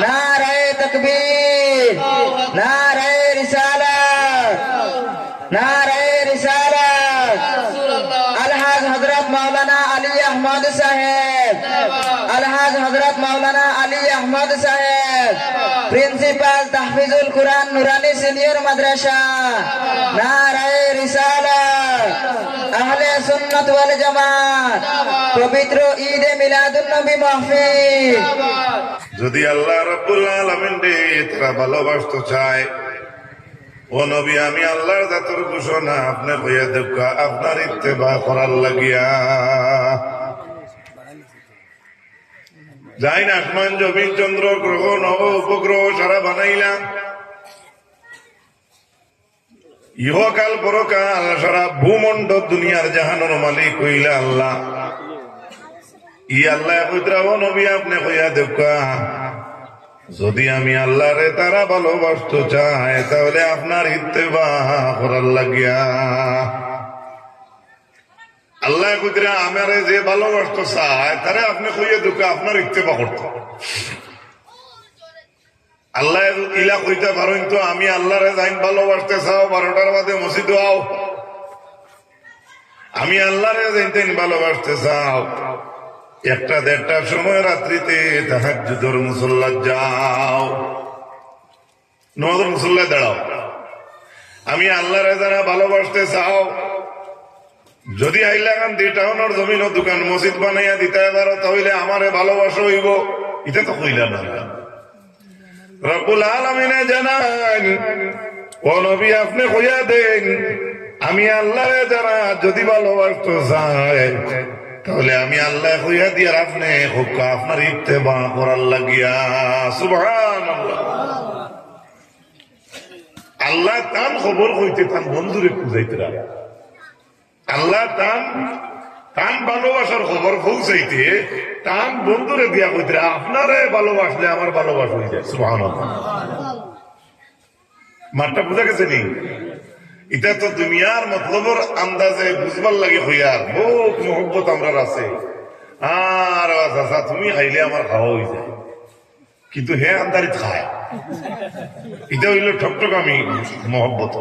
নারায়ে তাকবীর, নারায়ে রিসালাত, নারায়ে রিসালাত। আলহাজ হযরত মাওলানা আলী আহমদ সাহেব, আলহাজ হযরত মাওলানা আলী আহমদ সাহেব, প্রিন্সিপাল তাহফিজুল কুরআন নুরানি সিনিয়র মাদ্রাসা। নারায়ে রিসালাত। আহলে সুন্নাত ওয়াল জামাত পবিত্র ঈদে মিলাদুন নবী মাহফিল। যদি আল্লাহ রাব্বুল আলামিন রে তারা ভালোবাসতে চায়, ও নবী আমি আল্লাহর জাতের ঘোষণা আপনি কইয়া দেখা আপনার ইত্তেবা করার লাগিয়া যাই না আসমান জমিন চন্দ্র গ্রহ নব উপগ্রহ সারা বানাইলাম, ইহকাল পরকাল সারা ভূমণ্ডল দুনিয়ার জাহানোর মালিক হইলা আল্লাহ। ই আল্লাহ কইতরাও নবী আপনি কইয়া দেখা যদি আমি আল্লাহরে তারা ভালোবাসতে চায় তাহলে আপনার ইত্তেবা করার লাগিয়া। আল্লাহ কইতরা আমারে যে ভালোবাসতে চায় তারে আপনি কইয়া দেখা আপনার ইত্তেবা করতে। আল্লাহ ইলা কইতে পারেন তো আমি আল্লাহরে যাইন ভালোবাসতে চাও 12টার বাদে মসজিদ আও, আমি আল্লাহরে যাইতেন ভালোবাসতে চাও 1টা-1:30টার সময় রাত্রিতে তাহাজ্জুদের মুসল্লা যাও, নামাজের মুসল্লায় দাঁড়াও। আমি আল্লাহরে যারা ভালোবাসতে চাও যদি আইলাগান 2 জমিন ও দোকান মসজিদ বানাইয়া দিতে পারো তাহলে আমারে ভালোবাসা হইব। এটা তো কইলা না। রব্বুল আলামিনে জানান ও নবী আপনি কইয়া দেন আমি আল্লাহরে যারা যদি ভালোবাসতে চায় তাহলে আমি আল্লাহ কইয়া দিয়ে আপনি আপনার ইত্তেবা করার লাগিয়া। সুবহানাল্লাহ। আল্লাহ তান খবর হইতে তান বন্ধুরে খুঁজাইতে, আল্লাহ তান তান ভালোবাসার খবর পৌঁছাইতে তান বন্ধুরে দিয়া কইতে আপনারে ভালোবাসলে আমার ভালোবাসা হয়ে যায়। সুবহানাল্লাহ। মাঠটা বুঝা গেছে নি? এটা তো দুনিয়ার মতলবর আন্দাজে বুঝবার লাগে হইয়ার বহুত মহব্বত আমরা আছে। আর চাচা তুমি খাইলে আমার খাওয়া হয়ে যায়, কিন্তু হে আন্দারিত খায়। এটা হইল ঠকঠকামি মহব্বত,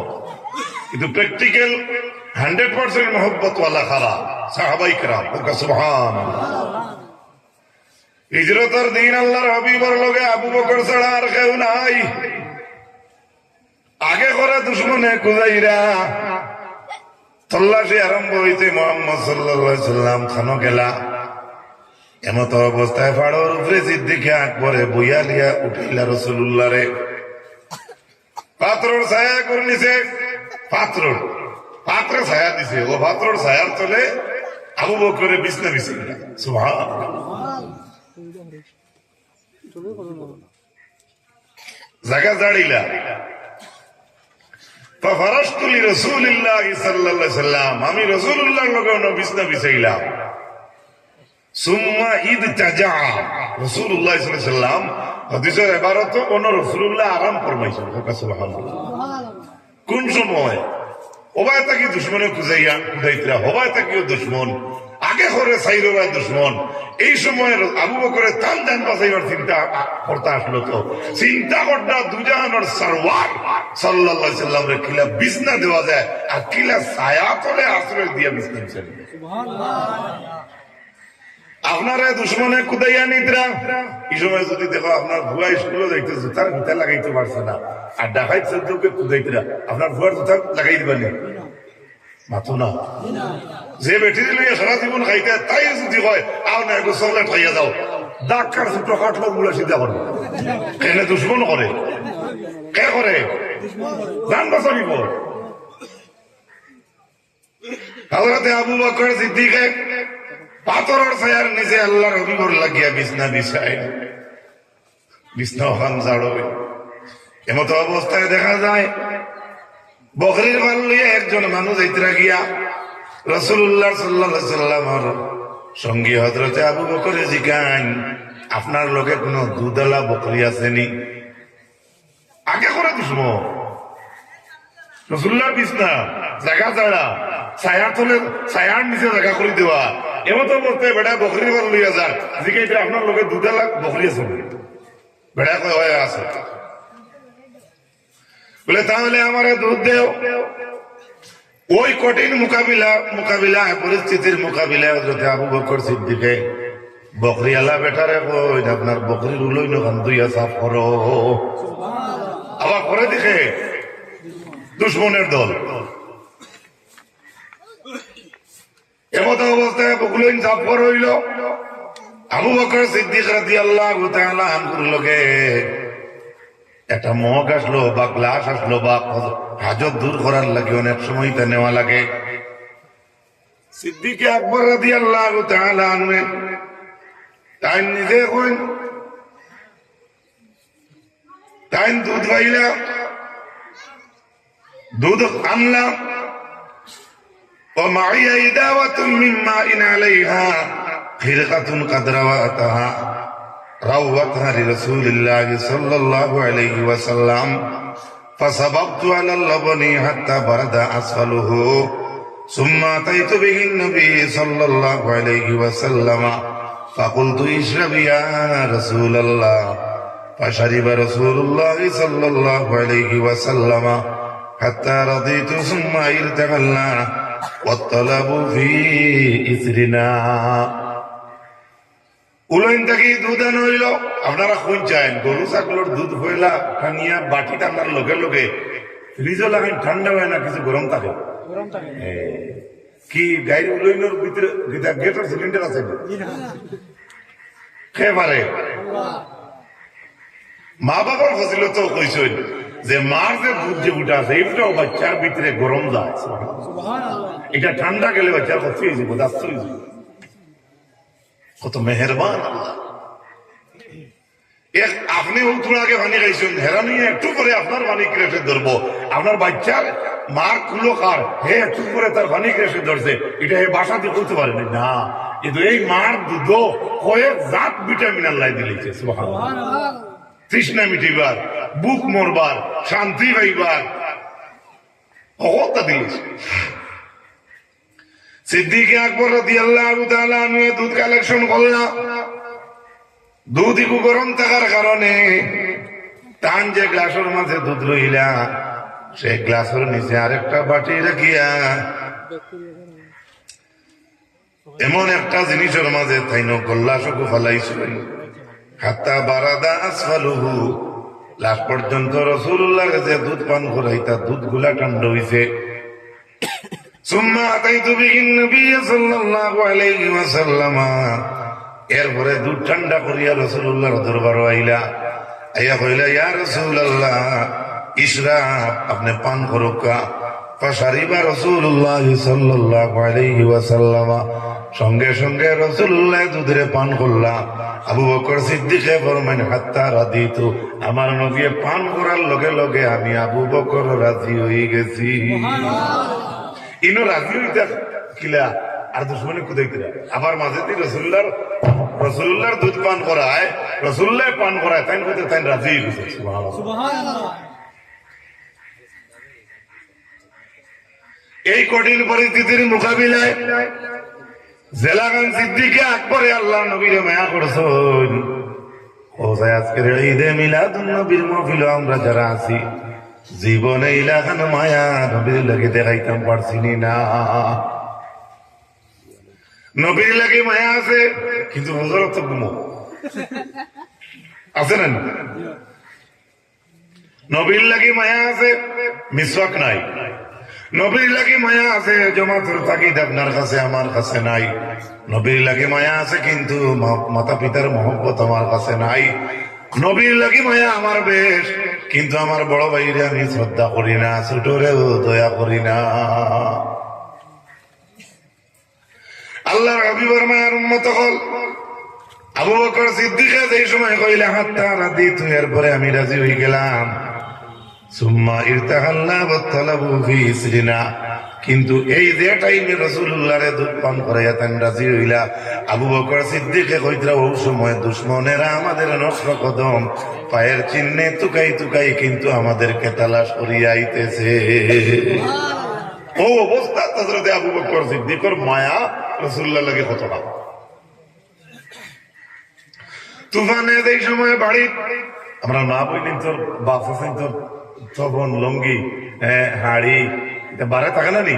কিন্তু প্র্যাকটিক্যাল 100% মহব্বত ওয়ালা খারা সাহাবাই কেরাম। সুবহানাল্লাহ। হিজরতের দিন আল্লাহর হাবিবের লগে আবু বকর ছাড়া আর কেউ নাই। আগে করে দুশ্মনে কুজাইরা তল্লাশি আরম্ভ হইতে মুহাম্মদ সাল্লাল্লাহু আলাইহি সাল্লাম খানো গেলা। এমত অবস্থায় ফাড়োর উপরে সিদ্দিকে আকবরে বইয়া লিয়া উঠাইলা রাসূলুল্লাহ রে। পাত্রর ছায়া করে নিছে, পাত্রে ছায়া দিছে। ও পাত্রর ছায়ার তলে আবু বকরের বিছনা বিছাইলা। সুবহানাল্লাহ। জায়গা জাড়িলা। আমি রাসূলুল্লাহর লগে বিছনা বিছাইলাম। সুম্মা ঈদ তাজা রাসূলুল্লাহ সাল্লাল্লাহু আলাইহি ওয়াসাল্লাম হাদিসের ইবারত কোন রাসূলুল্লাহ আরাম ফরমাইছেন। সুবহানাল্লাহ। কোন সময় ওবায় তাকি দুশমনে খুঁজাইয়া খুঁজাইতরা হবায় তাকিও দুশমন আগে করে সাইরবায় দুশমন। এই সময় আবু বকরের তান জান বাঁচাইবার চিন্তা করতে আসলো। তো চিন্তা করটা দুজাহানের সরওয়ার সাল্লাল্লাহু আলাইহি সাল্লাম রে কিলা বিছনা দেওয়া যায় আর কিলা ছায়া তলে আশ্রয় দিয়া বিছনা দিছেন। আপনারা দুশ্মনে কুদাইয়া নিদ্রা এই সময় যদি দেখো আপনার ভুয়া স্কুলে যাইতে জুতার ভিতা লাগাইতে পারছে না আর ডাকাইত চোদ্দকে কুদাইতরা আপনার ভুয়ার জুতা লাগাই দিবা নি? মাথো না। যে বেটি লইয়া সারা জীবন খাইতে তাই যদি হয় আর না একটু চকলেট খাইয়া যাও দাগ কার ছোট কাটলো গুলা সিদ্ধা করবে। কেন দুশ্মন করে? কে করে? জান বাঁচাবিব। হযরত আবু বকর সিদ্দিকে পাথরের ছায়ার নিচে আল্লাহর হাবিবের লাগিয়া বিছনা বিছায়, বিছনা খান জাড়ো। এমত অবস্থায় দেখা যায় বকরির মাল লইয়া একজন মানুষ যাইতরা গিয়া রাসূলুল্লাহ সাল্লাল্লাহু আলাইহি ওয়াসাল্লামের সঙ্গী হযরত আবু বকর জিজ্ঞান আপনার লগে কোন দুধালা বকরি আসেনি? আগে করে দুশ্মন রাসূলুল্লাহ বিছনা জায়গা ছাড়া ছায়ার তলে ছায়ার নিচে জায়গা করে দেওয়া। এমত অবস্থায় বেটা বকরির মাল লইয়া যান জিজ্ঞাসা আপনার লগে দুধালা বকরি আছে? বেড়া কয় হয়ে আছে বলে তাহলে আমারে দুধ দেও। ওই কঠিন মোকাবিলা পরিস্থিতির মোকাবিলায় হযরত আবু বকর সিদ্দিকে বকরি আলা বেটারে কই আপনার বকরির উলই নখান দুইয়া সাফ করো। আবার করে দেখে দুশ্মনের দল এমত অবস্থায় বকলইন সাফ কর হইল। আবু বকর সিদ্দিক রাদিয়াল্লাহু তাআলা আনহুর লগে একটা মগ আসলো বা গ্লাস আসলো বা হাজত দূর করার লাগে অনেক সময় তা নেওয়া লাগে। সিদ্দিকে আকবর রাদিয়াল্লাহু তাআলা আনহু তাই নিজে কইন তাই দুধ পাইলা দুধ আনলাম ومعي إداوة من ماء عليها خرقة قد روتها لرسول الله صلى الله عليه وسلم فصببت على اللبن حتى برد أسفله ثم أتيت به النبي صلى الله عليه وسلم فقلت اشرب يا رسول الله فشرب رسول الله صلى الله عليه وسلم حتى رضيت ثم ارتحلنا والطلب في إثرنا উলইন থেকে দুধ আন হইল। আপনারা কোন চান গরু ছাগলের দুধ হইলা খানিয়া বাটি টানার লগে লগে ফ্রিজও লাগান ঠান্ডা হয় না কিছু গরম থাকে কি গাড়ি উলইনের ভিতরে গেটের সিলিন্ডার আছে খেয়ে পারে। মা বাবার ফজিলত কইছেন যে মার যে দুধ যে উঠা আছে এইটাও বাচ্চার ভিতরে গরম যায়, এটা ঠান্ডা গেলে বাচ্চার কষ্ট হয়ে যাবো দাস্ত হয়ে যাবো। কত মেহেরবান আল্লাহ। আপনি উঠুন আগে পানি খাইছেন হেরানি একটু করে আপনার পানি ক্রেসে ধরবো। আপনার বাচ্চার মার কুলো কার হে একটু করে তার পানি ক্রেসে ধরছে, এটা হে বাসা দিয়ে করতে পারেনি না। কিন্তু এই মার দুধ কয়েক জাত ভিটামিন আল্লাহ দিলেছে। তৃষ্ণা মিটিবার, বুক মরবার, শান্তি পাইবার অগত্যা দিলেছে। সিদ্দিকে আকবর রাদিয়াল্লাহু তাআলা আনহু দুধ কালেকশন করলাম। দুধ একটু গরম থাকার কারণে টান যে গ্লাসের মাঝে দুধ লইলা সেই গ্লাসের নিচে আরেকটা বাটি রাখিয়া এমন একটা জিনিসের মাঝে তাইন গল্লাসকু ফালাইছিল হাত্তা বারাদা আসফালুহু। লাস্ট পর্যন্ত রাসূলুল্লাহ যে দুধ পান করাইতা দুধ গুলা ঠান্ডা হইছে। সুম্মা আতাইতু বিহিন নবী সাল্লাল্লাহু আলাইহি ওয়াসাল্লাম। এরপরে দুধ ঠান্ডা করিয়া রাসূলুল্লাহর দরবারে আইলা, আইয়া কইলা ইয়া রাসূলুল্লাহ ইশরাব, আপনি পান করুকা। ফাশারিবা রাসূলুল্লাহ সাল্লাল্লাহু আলাইহি ওয়াসাল্লাম। সঙ্গে সঙ্গে রাসূলুল্লাহ দুধরে পান করলা। আবু বকর সিদ্দিকে ফরমান হাত্তা রাদিতু, আমার নবী পান করার লগে লগে আমি আবু বকর রাজি হয়ে গেছি। ইনো রাজি হইতা কিলা আর দুশ্মনে কুদাইতে আবার মাঝে রসুল্লাহর দুধ পান করায়, রসুল্লাহ পান করায় তাই হইতে তাই রাজি হয়ে গেছে। সুবহানাল্লাহ। এই কঠিন পরিস্থিতির মোকাবিলায় জেলাগান সিদ্দিকে আকবরে আল্লাহ নবীরে মায়া করছেন। আজকের ঈদে মিলাদুন নবীর মাহফিল আমরা যারা আছি জীবনে ইলাখান মায়া নবীর লাগে দেখাইতাম পারছিনি না। নবীর লাগে মায়া আছে কিন্তু হজরত তো গুমো আছে না। নবীর লাগে মায়া আছে মিসওয়াক নাই। নবীর লাগে মায়া আছে জমাতুর তাকিদ আপনার কাছে আমার কাছে নাই। নবীর লাগে মায়া আছে কিন্তু মাতা পিতার মহব্বত আমার কাছে নাই। নবীর লাগে মায়া আমার বেশ কিন্তু আমার বড় ভাইরে আমি শ্রদ্ধা করি না, ছোটরেও দয়া করি না। আল্লাহর হাবিবের মায়ার উম্মত হল আবু বকর সিদ্দিকে যেই সময় কইলা হাত্তা রাদিতু, এরপরে আমি রাজি হয়ে গেলাম। সুম্মা ইরতাহাল্লা ওয়াতালাবু ফি ইসরিনা। কিন্তু এই যে টাইমে রাসূলুল্লাহরে দুধ পান করাইয়া তান রাজি হইলা, আবু বকর সিদ্দিকে কইতরা ওই সময় দুশমনেরা আমাদের নষ্ট কদম পায়ের চিহ্নে তুকাই তুকাই কিন্তু আমাদেরকে তালাশ করিয়া আইতেছে। ও অবস্থা হযরত আবু বকর সিদ্দিকের মায়া রাসূলুল্লাহ লাগে কতটা। তুফানে এই সময় বাড়ি আমরা না বইনি তোর বাপ আছেন তোর তখন লঙ্গি হাড়ি এটা বারে থাকে না নি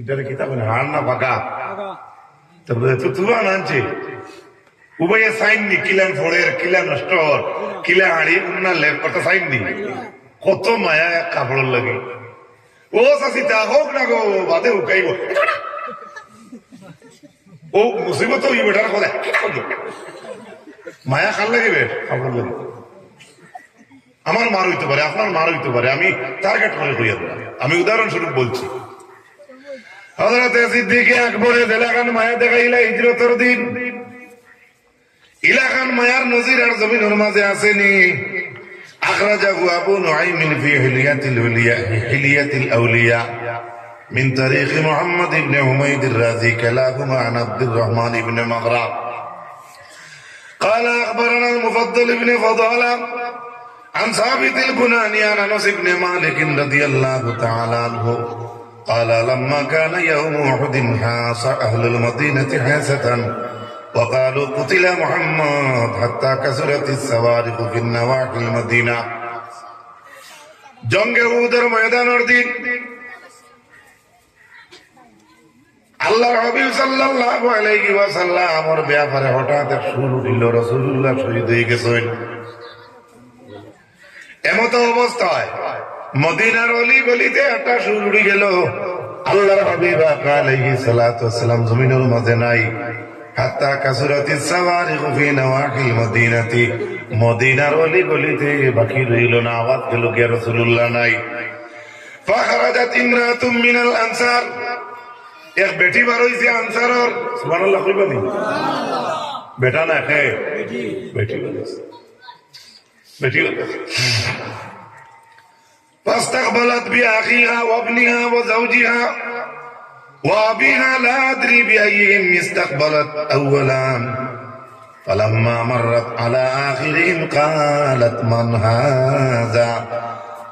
এটা কিতাব হাড় না পাকা তারপরে তো তুলা আনছে উভয়ে সাইন নি কিলান ফোড়ের কিলা নষ্ট কিলা হাড়ি উন্না লেপ কথা সাইন নি কত মায়া এক কাপড়ের লাগে ও চাষি তা হোক না গো বাদে উকাইব ও মুসিবত ওই বেটার কথা মায়া খাল লাগিবে কাপড় লাগে আমার মার হইতে পারে আপনার মার হইতে পারে আমি টার্গেট করে হইয়া দেব আমি উদাহরণস্বরূপ বলছি হযরত সিদ্দিক আকবরের এলাকান মায়া দেখাইলা হিজরতের দিন ইলাকান মায়ার নজির আর জমিনের মাঝে আসেনি আখরাজাহু আবু নুআইম ফি হিলিয়াতিল আউলিয়া من طريق محمد بن حميد الرازي كلاهما عن عبد الرحمن بن مغرب قال أخبرنا المفضل بن فضالة عن ثابت البناني عن أنس بن مالك رضي الله تعالى عنه قال لما كان يوم أحد حاص أهل المدينة حاسة وقالوا قتل محمد حتى كسرت الصواريخ في النواحي المدينة جنگ احد ميدان الدين আল্লাহ হাবিব সাল্লাল্লাহু আলাইহি ওয়াসাল্লামের ব্যাপারে হঠাৎ সুর উঠিল রাসূলুল্লাহ শহীদ হয়ে গেছেন এমত অবস্থায় মদিনার অলি গলিতে একটা সুর উঠে গেল আল্লাহর হাবিব আলাইহিস সালাতু ওয়াসসালাম জমিনের মাঝে নাই হাত্তা কাসরাতিস সাওয়ারিখ ফি নওয়াহিল মদিনাতি মদিনার অলি গলিতে বাকি রইল না আওয়াজ গেল কে রাসূলুল্লাহ নাই ফাখরাজাত ইমরাতুম মিনাল আনসার এক বেটি বার হইছে আনসারর সুবহানাল্লাহ কইবা নি বেটা না হে বেটি বেটি فاستقبلت بأخيها وابنها وزوجها وأبيها لا أدري بأيهم استقبلت أولا فلما مرت على آخرهم قالت من هذا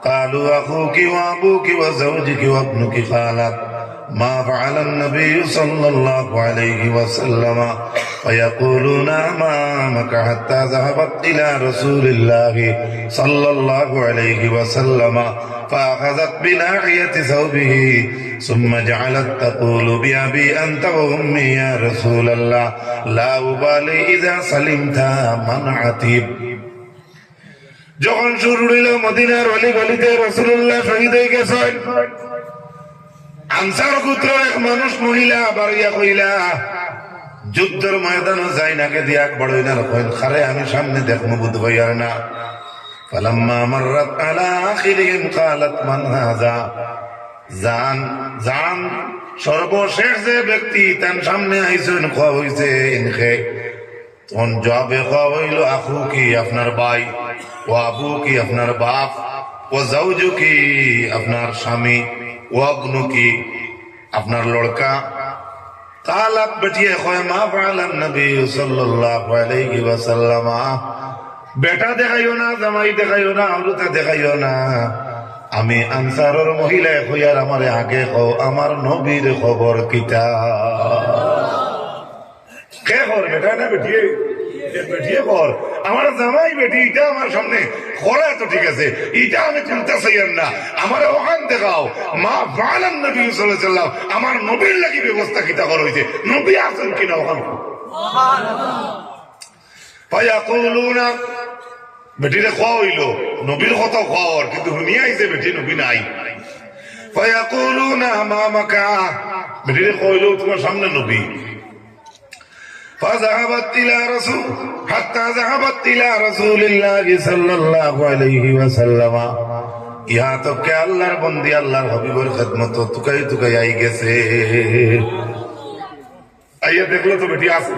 قالوا أخوك وأبوك وزوجك وابنك قالت ما فعل النبي صلى الله عليه وسلم ويقولون أمامك حتى ذهبت إلى رسول الله صلى الله عليه وسلم فأخذت بناحية ثوبه ثم جعلت تقول بأبي أنت وأمي يا رسول الله لا أبالي إذا سلمت من عتيب যখন শুরু হইল মদিনার অলি গলিতে রাসূলুল্লাহ শহীদ হয়ে গেছেন আনসার গোত্র এক মানুষ মহিলা বাড়িয়া কইলা যুদ্ধের ময়দানে যাই নাকে দিয়া বড়ই না কইন খারে আমি সামনে দেখমু বুধ ভাইয়ার না ফালাম্মা মাররাত আলা আখিরিহিম قالت মান হাযা জান জান সর্বশেষ যে ব্যক্তি তার সামনে আইছেন কোয়া হইছে ইনখে তখন জবাবে কোয়া হইল আখু কি আপনার ভাই ও আবু কি আপনার বাপ ও জাওজু কি আপনার স্বামী ওয়াবনু কি আপনার লড়কা কালাত বেটিয়ে কয় মা ফাআলান নবী সাল্লাল্লাহু আলাইহি ওয়াসাল্লাম বেটা দেখাইও না জামাই দেখাইও না আমরুতা দেখাইও না আমি আনসারের মহিলা কইয়ার আমারে আগে কও আমার নবীর খবর কিতা কে খবর বেটা না বেটিয়ে বেটিয়ে খবর আমার জামাই বেটি এটা আমার সামনে খরা তো ঠিক আছে এটা আমি চিন্তা চাইয়েন না আমার ওখান দেখাও মা ফাআলান নবী সাল্লাল্লাহু আলাইহি ওয়াসাল্লাম আমার নবীর লাগি ব্যবস্থা কিতা করা হইছে নবী আছেন কিনা ওখান সুবহানাল্লাহ ফায়াকুলুনা বেটিরে খাওয়া হইলো নবীর কথা খাওয়ার কিন্তু শুনিয়া আইছে বেটি নবী নাই ফায়াকুলুনা আমামাকা বেটিরে খাওয়াইলো তোমার সামনে নবী فذهبت إلى رسول حتى ذهبت إلى رسول الله صلى الله عليه وسلم यहाँ तो क्या अल्लाहर बंदी अल्लाहर हबीबर खिदमत तुकाई तुकाई आई गए आइए देख लो तो बेटी आसे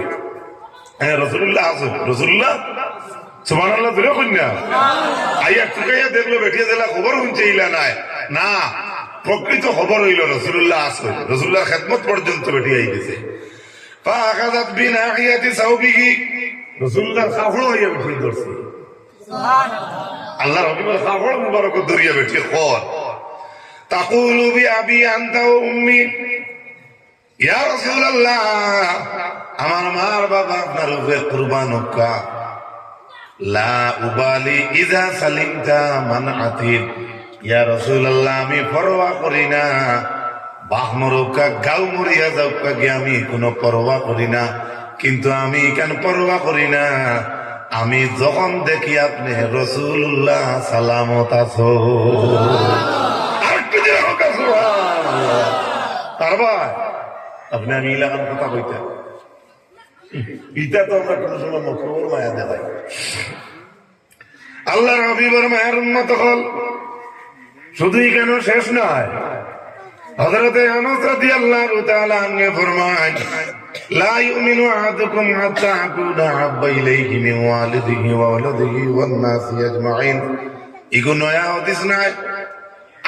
रसूलुल्लाह आसे रसूलुल्लाह सुबहानाल्लाह ধরে কইনা আইয়া তুকাইয়া দেখলো বেটি জেলা খবর শুনছে ইলা নাই না প্রকৃত খবর হইল রাসূলুল্লাহ আসে রাসূলুল্লাহর খিদমত পর্যন্ত বেটি আই গেছে فأخذت بناحية ثوبه رسول الله خافড় হইয়া বেটি ধরছে সুবহানাল্লাহ আল্লাহর হাবিবের খাফড় মুবারক ধরিয়া বেটি খর তাকুলু বিআবি আনতা ওয়া উম্মি ইয়া রাসূলুল্লাহ আমার মার বাবা আপনার উপরে কুরবান হোক লা উবালি ইযা সালিমতা মান আতির। ইয়া রাসূলুল্লাহ, আমি পরোয়া করি না, বাঘ মরুকা গাও মরিয়া যাওকা গিয়ে আমি কোনো পরোয়া করি না, কিন্তু আমি কেন পরোয়া করি না, আমি যখন দেখি আপনি রাসূলুল্লাহ সালামত আছো। আরেকটু দিয়ে হোক সুবহানাল্লাহ। পারবা আপনি আমি এলাকার কথা কইতেন, এটা তো আমরা কোনো সময় মকরুর মায়া দেখাই। আল্লাহর হাবিবের মায়ের উম্মত হল শুধুই কেন শেষ নয়, হযরতে আনাস রাদিয়াল্লাহু তাআলা আনহু ফরমান, লা ইউমিনু আহাদুকুম হাত্তা আকুনা হাব্বা ইলাইহি মিন ওয়ালিদিহি ওয়া ওয়ালাদিহি ওয়ান নাসি আজমাইন। ইগো নয়া হাদিস নাই,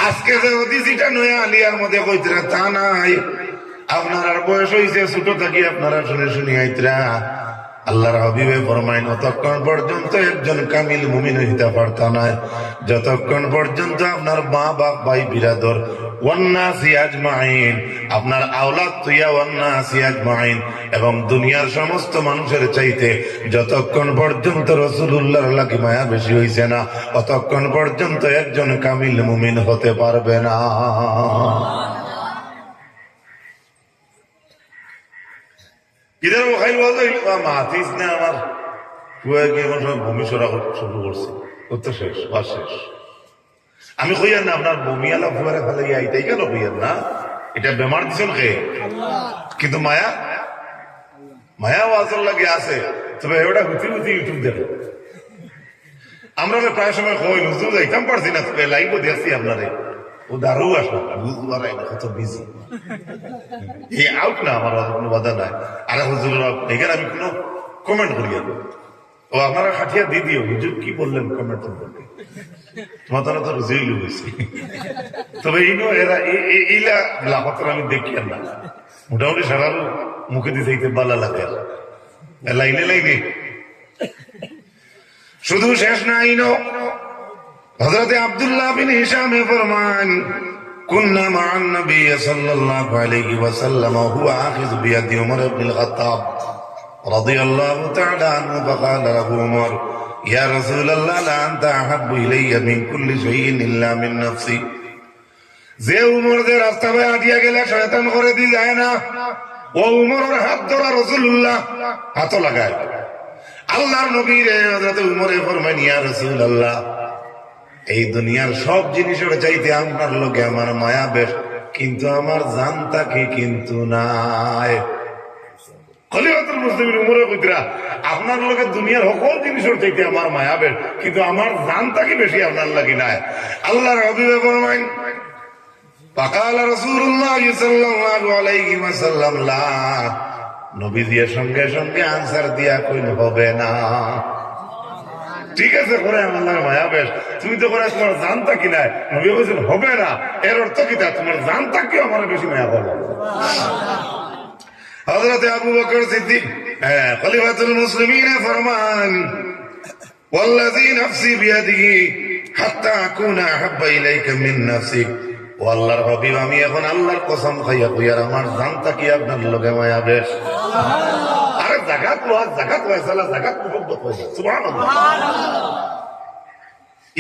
আজকে যে হাদিস এটা নয়া আলিয়ার মধ্যে কইতরা তা নাই। আপনার বয়স হয়েছে ছোট থাকি আপনারা শুনে শুনি আইতরা। আল্লাহর হাবিবে ফরমাইন, অতক্ষণ পর্যন্ত একজন কামিল মুমিন হইতে পারত না যতক্ষণ পর্যন্ত আপনার মা বাপ ভাই বিরাদর ওয়ান্নাসি আজমাইন, আপনার আওলাদ তুইয়া ওয়ান্নাসি আজমাইন, এবং দুনিয়ার সমস্ত মানুষের চাইতে যতক্ষণ পর্যন্ত রাসূলুল্লাহর লাগি মায়া বেশি হইছে না, ততক্ষণ পর্যন্ত একজন কামিল মুমিন হতে পারবে না। ইধার খাইল মাতিস না আমার বমি সরা শুরু করছে, তো শেষ বা শেষ। আমি কইয়ার না আপনার বমি আলা ফুয়ারে ফেলে এইটাই কেন কইয়ার না, এটা বেমার দিছেন কে, কিন্তু মায়া মায়াও আসল লাগে আছে। তবে ওটা হুতি হুতি ইউটিউব দেখো, আমরা প্রায় সময় কই হুজুর যাইতাম পারছি না, তবে লাইভ দিয়েছি আপনারে, ও দারু আসো বুঝবার কত বিজি এই আউট না, আমার কোনো বাধা নাই। আরে হুজুর এখানে আমি কোনো কমেন্ট করি, ও আপনারা খাটিয়া দিয়ে দিও হুজুর কি বললেন কমেন্ট বলবে, তোমার তো তো রুজেই হয়েছে। তবে এরা এইলা লাফাত আমি দেখি আর না, মোটামুটি সারা মুখে দিয়ে যাইতে বালা লাগে, লাইনে লাইনে শুধু শেষ না। আইনো হযরতে আব্দুল্লাহ বিন হিশামে ফরমান, কুন্না মা'আন নবী সাল্লাল্লাহু আলাইহি ওয়াসাল্লাম ওয়া হুয়া আখিযু বিয়াদি উমর ইবনে আল-খাত্তাব রাদিয়াল্লাহু তাআলা আনহু ফাকালা লাহু উমর, ইয়া রাসূলুল্লাহ লা আনতা আহাব্বু ইলাইয়া মিন কুল্লি শাইইন ইল্লা মিন নাফসি। যে উমর যে রাস্তা দিয়ে আটিয়া গেলে শয়তান করে দিয়ে যায় না, ও উমরের হাত ধরা রাসূলুল্লাহ হাত লাগায়। আল্লাহর নবী রে হযরত উমরে ফরমান, ইয়া রাসূলুল্লাহ, এই দুনিয়ার সব জিনিসের চাইতে আপনার লোকে আমার মায়া বেশ, কিন্তু আমার জান তাকে কিন্তু নাই। খলিফাতুল মুসলিমিন উমরে কইতরা, আপনার লোকে দুনিয়ার সকল জিনিসের চাইতে আমার মায়া বেশ, কিন্তু আমার জান তাকে বেশি আপনার লাগি নাই। আল্লাহর হাবিব ফরমাইন, ফাকালা রাসূলুল্লাহ সাল্লাল্লাহু আলাইহি ওয়াসাল্লাম, লা, নবী দিয়ে সঙ্গে সঙ্গে আনসার দিয়া কইল, হবে না। ঠিক আছে করে আমার লাগে মায়া বেশ, তুমি তো করে তোমার জানতা কি নাই, নবী বলছেন হবে না, এর অর্থ কি তা তোমার জানতা কি আমার বেশি মায়া হবে। হযরতে আবু বকর সিদ্দিক খলিফাতুল মুসলিমিন ফরমান, ওয়াল্লাযী নাফসি বিয়াদিহি হাত্তা আকুনা আহাব্বা ইলাইকা মিন নাফসিক। ও আল্লাহর হাবিব, আমি এখন আল্লাহর কসম খাইয়া কইয়ার আমার জানতা কি আপনার লগে মায়া বেশ। আরে যাকাত ওয়া যাকাত ওয়া সালা যাকাত মুহাব্বত ওয়া সুবহানাল্লাহ,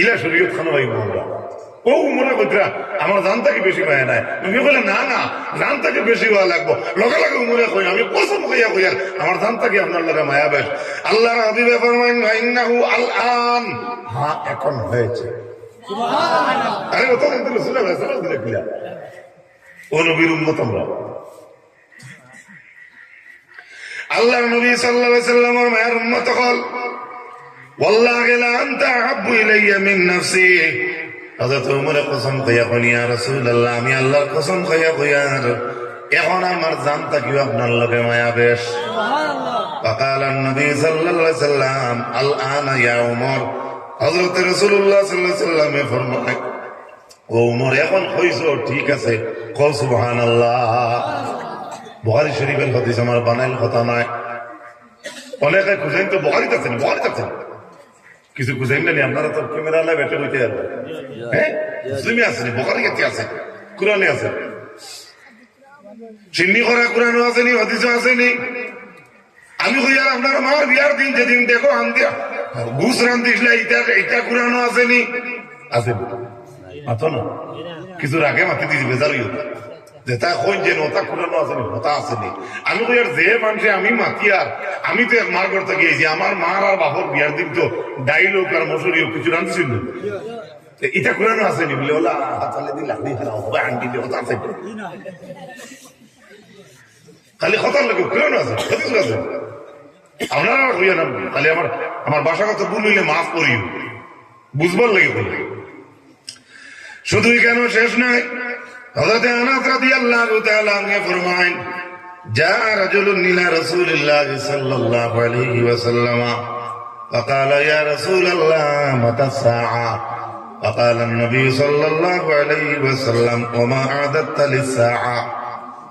ইলা শরীয়ত খানো ভাই মোরা ও মনে কইতরা আমার জানতা কি বেশি মায়া নাই। তুমি বলে না না, জানতা কি বেশি হওয়া লাগবো, লগে লগে উমরে কই আমি কসম খাইয়া কইয়ার আমার জানতা কি আপনার লগে মায়া বেশ। আল্লাহর হাবিবে ফরমান, ইন্নাহু আল-আন, হ্যাঁ এখন হয়েছে। সুবহানাল্লাহ। আরে ও তো রাসূলুল্লাহ সাল্লাল্লাহু আলাইহি ওয়াসাল্লাম দিলেন, ও নবীর উম্মত আমরা। আল্লাহর নবী সাল্লাল্লাহু আলাইহি ওয়াসাল্লামের মায়ের উম্মত হল, ওয়াল্লাহি লা আনতা আহাব্বু ইলাইয়া মিন নাফসি। হযরত ওমর কসম খাইয়া কইলেন, ইয়া রাসূলুল্লাহ, আমি আল্লাহর কসম খাইয়া কইয়ার এখন আমার জানতা কি আপনার লগে মায়া বেশ। সুবহানাল্লাহ। ফাকালা নবী সাল্লাল্লাহু আলাইহি ওয়াসাল্লাম, আল আনা ইয়া ওমর। হযরত রাসূলুল্লাহ সাল্লাল্লাহু আলাইহি ওয়াসাল্লাম ফরমায়, ও ওমর এখন কইছো ঠিক আছে, কও সুবহানাল্লাহ। বুখারী শরীফের হাদিস, আমার বানাইল কথা নাই। অনেকে খুঁজেন তো বুখারীতে আছেন, বুখারীতে আছেন, কিছু খুঁজেন না, আপনারা তো ক্যামেরা লাই বেটে হইতে যাবেন। হ্যাঁ, মুসলিমে আছেন, বুখারীতে আছে, কুরআনে আছে, চিন্নি করা কুরআনও আসেনি, হাদিসও আসেনি। আমি কই আর আপনার মার বিয়ার দিন যেদিন দেখো আন দিয়া ঘুষ রান্ধিসলে এটা কুরানো আসেনি আছে মাতো না কিছুর আগে মাতি দিদি বেজারই হতো যেটা কই যে নতা কুরানো আসেনি নতা আসেনি আমি তো আর যে মানুষে আমি মাতি আর আমি তো মার করতে গিয়েছি আমার মার আর বাপর বিয়ার দিন তো ডাইল হোক আর মশুরি হোক কিছু রান্ধছিল এটা কুরানো আসেনি বলে ওলা হাতালে দিলে হাড়ি হারা হবে আন্টি দিয়ে হতা আছে খালি খতার লাগে কুরানো আছে ক্ষতি আছে আপনারা হইয়া না খালি আমার বাসাগত ভুল হইলে মাফ করিও বুঝবার লাগে বলে শুধুই কেন শেষ নয় হযরত আনাস রাদিয়াল্লাহু তাআলা আনহু ফরমায়েন জা রাজুলুন ইলা রাসূলিল্লাহ সাল্লাল্লাহু আলাইহি ওয়াসাল্লাম فقال يا رسول الله متى الساعة فقال النبي صلى الله عليه وسلم وما أعددت للساعة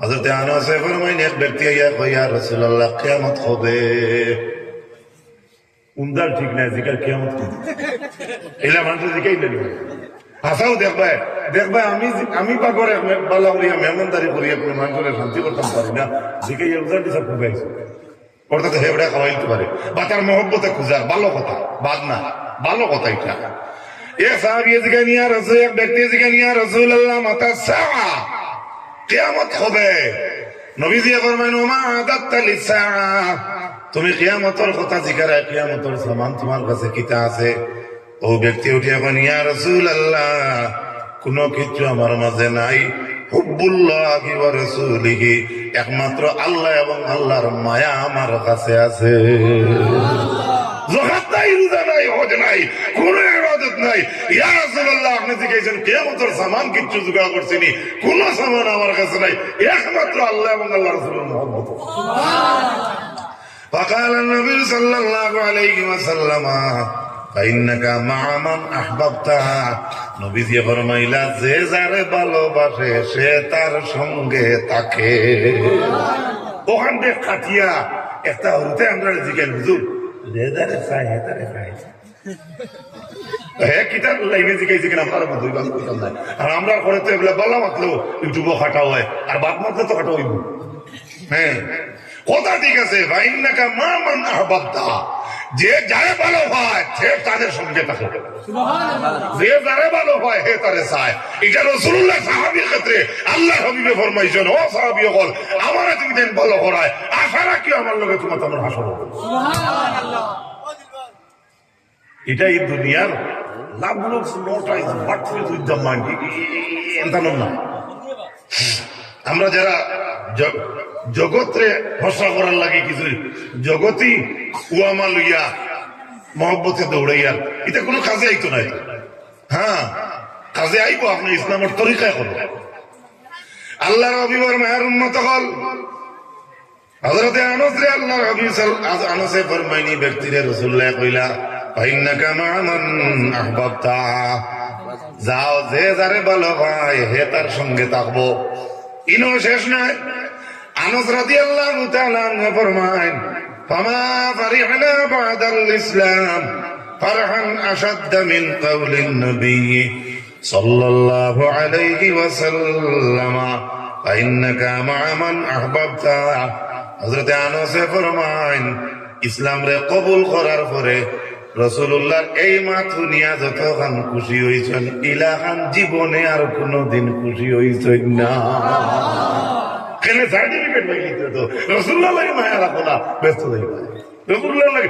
হযরত আনাস ফরমায়েন এক ব্যক্তি আইয়া কয় ইয়া রাসূলুল্লাহ কিয়ামত হবে উন্দার ঠিক নাই জিকার কিয়ামত কি এলা মানুষ জিকাই দেন আসাও দেখবা আমি পাগরে বালা করিয়া মেহমানদারি করিয়া কোনো মানুষের শান্তি করতাম পারি না জিকাই উদার দিশা খুঁজাইছে অর্থাৎ হেবড়া খাওয়াইতে পারে বা তার মহব্বতে খুঁজা ভালো কথা বাদ না ভালো কথা এটা এ সাহাবী জিকাই নিয়া রাসূল এক ব্যক্তি জিকাই নিয়া রাসূলুল্লাহ মাতা সাআ কিয়ামত হবে নবীজি ফরমায়েন ওমা আদাত্তা লিসসাআ তুমি কিয়ামতের কথা জিকারা কিয়ামতের সামান তোমার কাছে কিতা আছে ও ব্যক্তি উঠিয়া বলেন ইয়া রাসূলুল্লাহ কোনো কিছু আমার মাঝে নাই হুব্বুল্লাহি ওয়া রাসূলিহি একমাত্র আল্লাহ এবং আল্লাহর মায়া আমার কাছে আছে যাকাত নাই রোজা নাই হজ নাই কোনো ইবাদত নাই ইয়া রাসূলুল্লাহ আপনি জিজ্ঞাসেন কিয়ামতের সামান কিছু জোগাড় করছেনি কোন সামান আমার কাছে নাই একমাত্র আল্লাহ এবং আল্লাহর রাসূলের মহব্বত সুবহানাল্লাহ فقال النبي صلى الله عليه وسلم فإنك مع من أحببت নবীজি ফরমাইলা যে যারে ভালোবাসে সে তার সঙ্গে থাকে ওখান থেকে কাটিয়া একটা হরতে আমরা জিজ্ঞেস হুজুর যে যারে চাই হে তারে চাই হ্যাঁ কিতাব লাইনে জিজ্ঞাসি কিনা আপনারা বুঝতে পারতাম না আর আমরা করে তো এগুলা বলা মাত্র ইউটিউবও খাটা হয় আর বাদ মাত্র তো খাটা হইব হ্যাঁ কথা ঠিক আছে ভাইন্নাকা মা মান আহবাবতা যে যারে ভালো হয় সে তাদের সঙ্গে থাকে যে যারে ভালো হয় হে তারে চায় এটা রাসূলুল্লাহ সাহাবীর ক্ষেত্রে আল্লাহর হাবিবে ফরমাইছেন ও সাহাবী হল আমারে তুমি দেন ভালো করায় আশা রাখি আমার লগে তোমার তোমার হাসর হবে সুবহানাল্লাহ এটা এই দুনিয়ার love looks not eyes but fill with the mind এটা না আমরা যারা জগৎরে ভরসা করার লাগে কিছু জগতই উয়ামা লইয়া মহব্বতে দৌড়াইয়া এটা কোনো কাজে আইতো না হ্যাঁ কাজে আইব আপনি ইসলামের তরিকায় করো আল্লাহর হাবিবের মায়ের উম্মত হল হযরতে আনাস রে আল্লাহর হাবিব আনাসে ফরমাইনি ব্যক্তিরে রাসূলুল্লাহ কইলা ফাইন্নাকা মা মান আহবাবতা যাও যে যারে ভালো হয় হে তার সঙ্গে থাকবো ইনো শেষ নয় আনাস রাদিয়াল্লাহু তাআলা আনহু ফরমায়েন ফামা ফারিহনা বাদাল ইসলাম ফারহান আশাদ্দ মিন কাউলিন নবী সাল্লাল্লাহু আলাইহি ওয়াসাল্লাম ফাইন্নাকা মা মান আহবাবতা হযরত আনাস ফরমায়েন ইসলাম রে কবুল করার পরে রাসূলুল্লাহর এই মাথু নিয়া যতক্ষণ খুশি হইছেন ইলাহান জীবনে আর কোনদিন খুশি হইছেন না কেন সার্টিফিকেট পাইলিতে তো রাসূলুল্লাহ লাগে মায়া রাখো না ব্যস্ত হয়ে যায় রাসূলুল্লাহ লাগে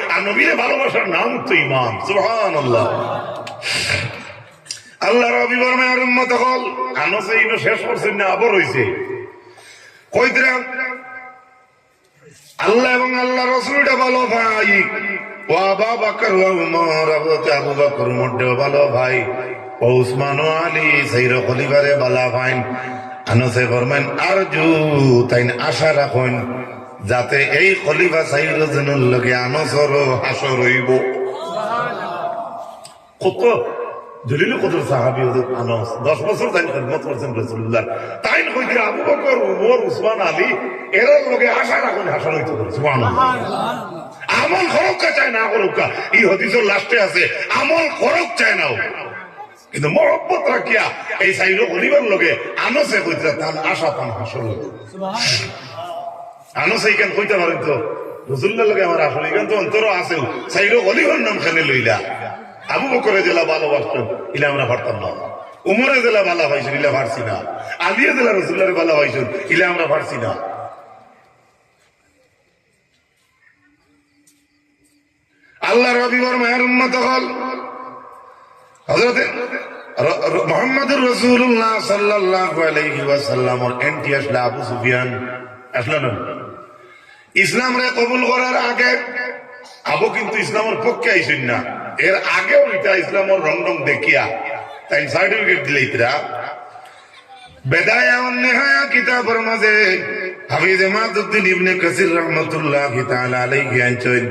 আর নবীরে ভালোবাসার নাম তো ঈমান সুবহানাল্লাহ আল্লাহর হাবিবের মায়ের উম্মত হল আনাস এইটা শেষ করছেন না আবার হইছে কইতরা আল্লাহ এবং আল্লাহ রাসূলটা ভালো ভাই ও আবু বকর ও উমর আবু বকর মধ্যে ভালো ভাই ও উসমান ও আলী সাইর খলিফারে ভালো ভাই আনাসে ফরমান আরজু তাইন আশা রাখুন যাতে এই খলিফা সাইর জনের লগে আনাসর হাসর হইব কত জলিল কদর সাহাবী হযরত আনাস 10 বছর তাই খিদমত করেছেন রাসূলুল্লাহ তাই কইতে আবু বকর ওমর উসমান আলী এর লগে আশা রাখুন হাসর হইতে সুবহানাল্লাহ আমল করুক চায় না করুক এই হাদিসের লাস্টে আছে আমল করুক চায় না কিন্তু মহব্বত রাখিয়া এই সাইর খলিফার লগে আনাসে কইতে তান আশা তান হাসর সুবহানাল্লাহ আনাস এইখান কইতে পারেন তো রসুল্লাহ লোকে আমার আসলে এখান তো অন্তর আছে সাইরো অলিগর নাম খানে লইলা আবু বকরে জেলা ভালোবাসতেন ইলে আমরা পারতাম না, উমরে জেলা ভালো হয়েছিল ইলে পারছি না, আলিয়া জেলা রসুল্লাহরে ভালো হয়েছিল ইলে আমরা পারছি না। আল্লাহর হাবিবর মায়ের উম্মত হল হযরত মুহাম্মদুর রাসূলুল্লাহ সাল্লাল্লাহু আলাইহি ওয়াসাল্লামর এন্টি আসলা আবু সুফিয়ান আসলো না। ইসলাম রে কবুল করার আগে আবু কিন্তু ইসলামের পক্ষে আইছেন না, এর আগেও এটা ইসলামের রং রং দেখিয়া তাই সার্টিফিকেট দিলে ইতরা বেদায়া ওয়ান নিহায়া কিতাবের মাঝে হাফিজ ইমাদউদ্দিন ইবনে কাসির রাহমাতুল্লাহি তাআলা আলাইহি আনছেন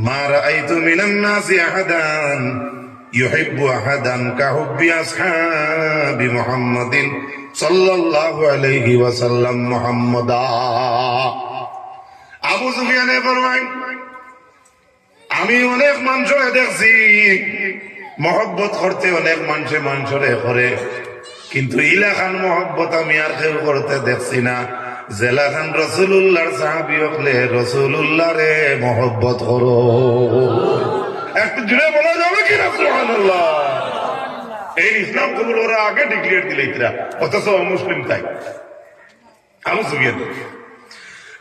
মা রাআইতু মিনান নাসি আহাদান ইউহিব্বু আহাদান কাহুব্বি আসহাবি মুহাম্মাদিন সাল্লাল্লাহু আলাইহি ওয়াসাল্লাম মুহাম্মাদা। আবু সুফিয়ানে ফরমায় আমি অনেক মানুষরে দেখছি মহব্বত করতে, অনেক মানুষরে করে, কিন্তু ইলাখান মহব্বত আমি আর কেউ করতে দেখছি না। জেলাখান রসুল্লাহর সাহাবী হলে রসুল্লাহ রে মহব্বত করো। একটু জুড়ে বলা যাবে কি না সুবহানাল্লাহ? এই ইসলাম কবুল ওরা আগে ডিক্লেয়ার দিলে ইতরা, অথচ মুসলিম তাই। আবু সুফিয়ান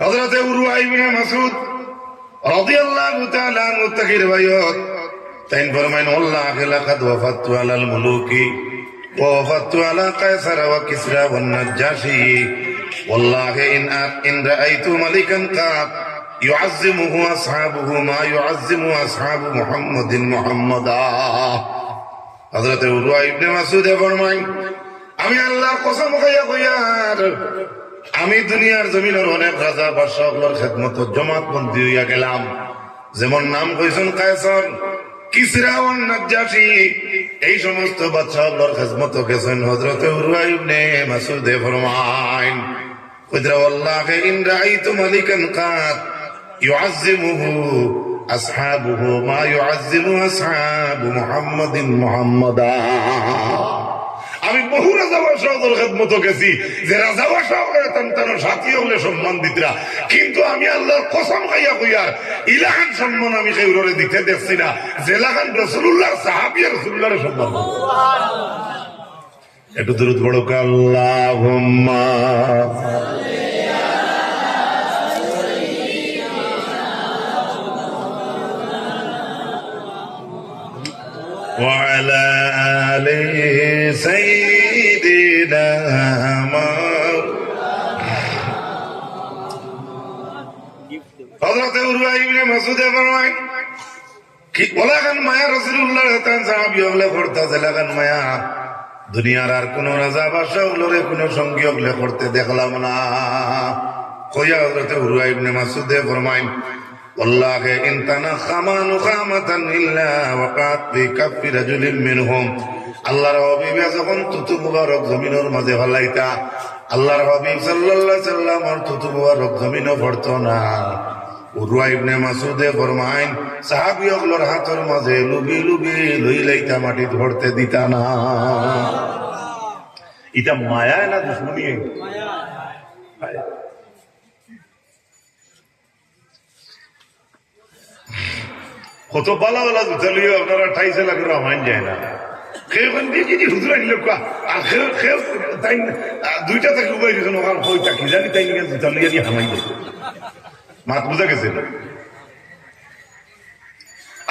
হযরত উরওয়া ইবনে মাসউদ রাদিয়াল্লাহু তাআলা আনহু থেকে রিওয়ায়াত তাই ফরমায়েন আল্লাহ লাকাদ ওয়াফাতু আলাল মুলুকি ওয়া ওয়াফাতু আলা কায়সার ওয়া কিসরা ওয়ান নাজাশি ওয়াল্লাহি ইন রাআইতু মালিকান কাত ইউআযযিমুহু আসহাবুহু মা ইউআযযিমু আসহাবু মুহাম্মাদিন মুহাম্মাদা। হযরত উরওয়া ইবনে মাসউদ ফরমায়েন আমি আল্লাহর কসম খাইয়া কইয়ার আমি দুনিয়ার জমিনের অনেক রাজা বাদশাহগুলোর খেদমত জমাত বন্দী হইয়া গেলাম, যেমন নাম কইছেন কায়সার, কিসরা ও নাজাশি, এই সমস্ত বাদশাহগুলোর খেদমত গেছেন হযরত উরওয়া ইবনে মাসউদ ফরমায়েন কইরা ওয়াল্লাহি ইন রাআইতু মালিকান কাত ইউআযযিমুহু আসহাবুহু মা ইউআযযিমু আসহাবু মুহাম্মাদিন মুহাম্মাদা। আমি বহু রাজা বাদশাহদের খেদমত গেছি, যে রাজা বাদশাহ তার সাথী হলে সম্মান দিতরা, কিন্তু আমি আল্লাহর কসম খাইয়া কইয়ার ইলাহান সম্মান আমি কেউরে দিতে দেখছি না, জেলাখান রাসূলুল্লাহর সাহাবী রাসূলুল্লাহর সম্মান। একটু দরুদ পড়ো আল্লাহুম্মা وعلى آل سيدنا হযরত উরওয়া ইবনে মাসউদ ফরমায় কি ওলাগান মায়া রাসূলুল্লাহ তান সাহাবী হলে করতে জেলাগান মায়া দুনিয়ার আর কোন রাজা বাদশাহ হলে কোন সঙ্গী হলে করতে দেখলাম না। কইয়া হযরত উরওয়া ইবনে মাসউদ ফরমায় ওয়াল্লাহি ইন তানাখামা নুখামাতান ইল্লা ওয়াকাত ফি কাফি রাজুলিন মিনহুম, আল্লাহর হাবিব যখন তুতু মুবারক জমিনের মাঝে ফলাইতা, আল্লাহর হাবিব সাল্লাল্লাহু আলাইহি সাল্লামের তুতু মুবারক জমিনও পড়তো না। উরওয়া ইবনে মাসউদ ফরমায়েন সাহাবীগুলোর হাতের মাঝে লুবি লুবি লই লাইতা মাটি ধরতে দিতা না। এটা মায়া না দুশমনি? মায়া। কত বালা বালা জুতা লিয়ে আপনারা ঠাইছে লাগে রামাইন যায় না, খেয়ে দিয়ে যদি হুজুর আনিল আর খেয়ে তাই দুইটা থেকে উপায় দিয়েছেন ওখান কইটা কি জানি তাই জুতা লিয়ে দিয়ে হামাই যায়। মাত বুঝা গেছে?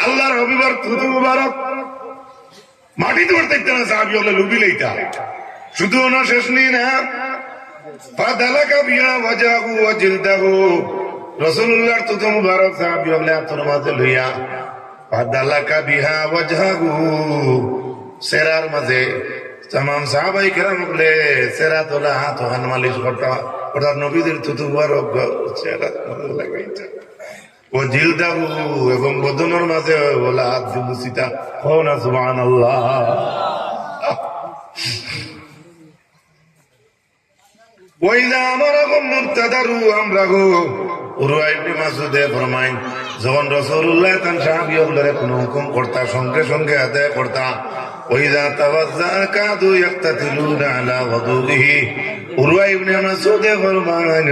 আল্লাহর হাবিবার থুতু মুবারক মাটি ধরতে না, সাহাবী হলে লুবি লইতা। শুধু ওনা শেষ নেই না, ফাদালাকা বিহা ওয়াজাহু ওয়া জিলদাহু, রাসূলুল্লাহর থুতু মুবারক সাহাবী হলে হাতের মাঝে লইয়া ফাদালাকা বিহা ওয়াজহাহু, সেরার মাঝে तमाम সাহাবায়ে কেরাম বলে সেরা তোলা হাত ওখান মালিশ করতা, ওটা নবীদের থুতু মুবারক চেহারা লাগাইতা। ও জিলদাহু, এবং বদনের মাঝে ওলা হাত মুছিতা। ও না সুবহানাল্লাহ। ওইলা আমারকম মুবতাদারু আমরাহু, উরওয়া ইবনে মাসউদ ফরমায় যখন রাসূলুল্লাহ তান সাহাবীগুলোরে কোন হুকুম করতা সঙ্গে সঙ্গে আদায় করতা, وإذا توضأ كادوا يقتتلون على وضوئه উরওয়া ইবনে মাসউদ ফরমান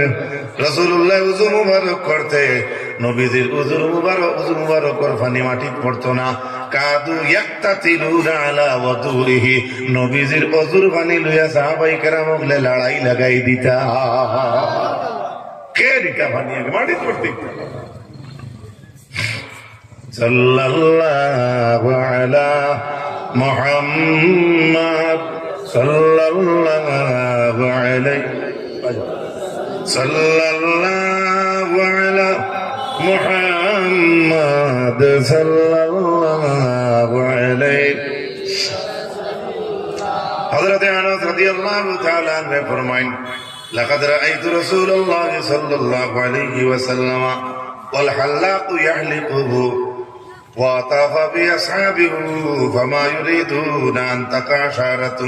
রাসূলুল্লাহ ওযু মুবারক করতে নবীজির ওযু মুবারকর পানি মাটি পড়তো না কাদু ইয়াক্তাতিলুনা আলা ওযুহি নবীজির ওযুর পানি লইয়া সাহাবায়ে কেরাম ওগলে লড়াই লাগাই দিতা কে দিতা পানি মাটি পড়তে সাল্লাল্লাহু আলা মুহাম্মদ সাল্লাল্লাহু আলাইহি সাল্লাল্লাহু আলা মুহাম্মদ সাল্লাল্লাহু আলাইহি হযরত আনাস রাদিয়াল্লাহু তাআলা আনহু ফরমায়েন লাকাদ রাআইতু রাসূলুল্লাহ সাল্লাল্লাহু আলাইহি ওয়াসাল্লাম ওয়াল হাল্লাকু ইয়াহলিকুহু وطاف بأصحابه فما يريدون أن تقع شعرة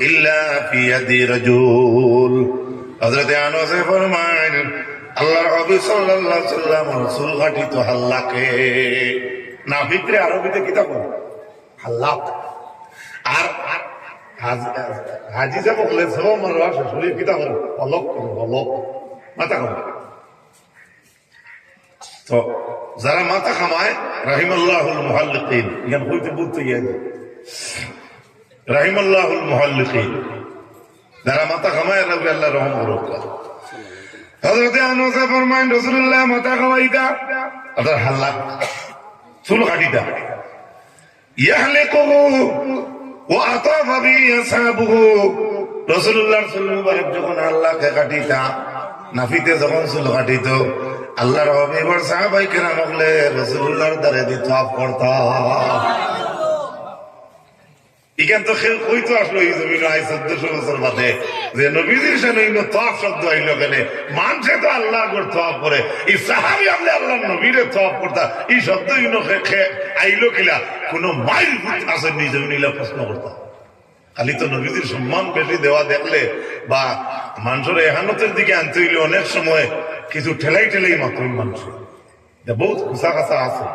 إلا في يد رجل حضرت আনাস ফরমান আল্লাহর নবী সাল্লাল্লাহু আলাইহি ওয়াসাল্লাম রাসূল গঠিত হাল্লাকে নাফিকরে আরবিতে কি তা বলে হাল্লাক আর হাজি সাহেব বলে সব মারওয়া শুনে কি তা বলে হলক মাথা কম তো যারা মাথা খামায় রাহিমাল্লাহুল মুহাল্লিকিন ইয়ান হইতে বলতে ইয়াদ রাহিমাল্লাহুল মুহাল্লিকিন যারা মাথা খামায় রবি আল্লাহ রহম করুক হযরত আনাস ফরমান রাসূলুল্লাহ মাথা খাওয়াইতা আদার হাল্লাক চুল কাটিতা ইয়াহলিকুহু ওয়া আতাফা বি আসহাবুহু রাসূলুল্লাহর চুল মুবারক যখন আল্লাহকে কাটিতা নাফিতে যখন চুল কাটিত আল্লাহর হাবিবের সাহাবায়ে কেরাম হলে রাসূলুল্লাহর দ্বারে দি তাওয়াফ করতা ইখান তো খেল কইতো আসলো এই জমিনে আই 1400 বছর বাদে যে নবীজির সামনে ইনো তাওয়াফ শব্দ আইলো কেন মানুষে তো আল্লাহর ঘর তাওয়াফ করে এই সাহাবী আপনি আল্লাহর নবীরে তাওয়াফ করতা এই শব্দ ইনো আইলো কিলা কোন মাইল আছে নি জমিনে প্রশ্ন করতা খালি তো নবীজির সম্মান বেশি দেওয়া দেখলে বা মানুষের এহানতের দিকে আনতে হইলে অনেক সময় কিছু ঠেলাই মাত্র মানুষ বহুত খুশা খাসা আছে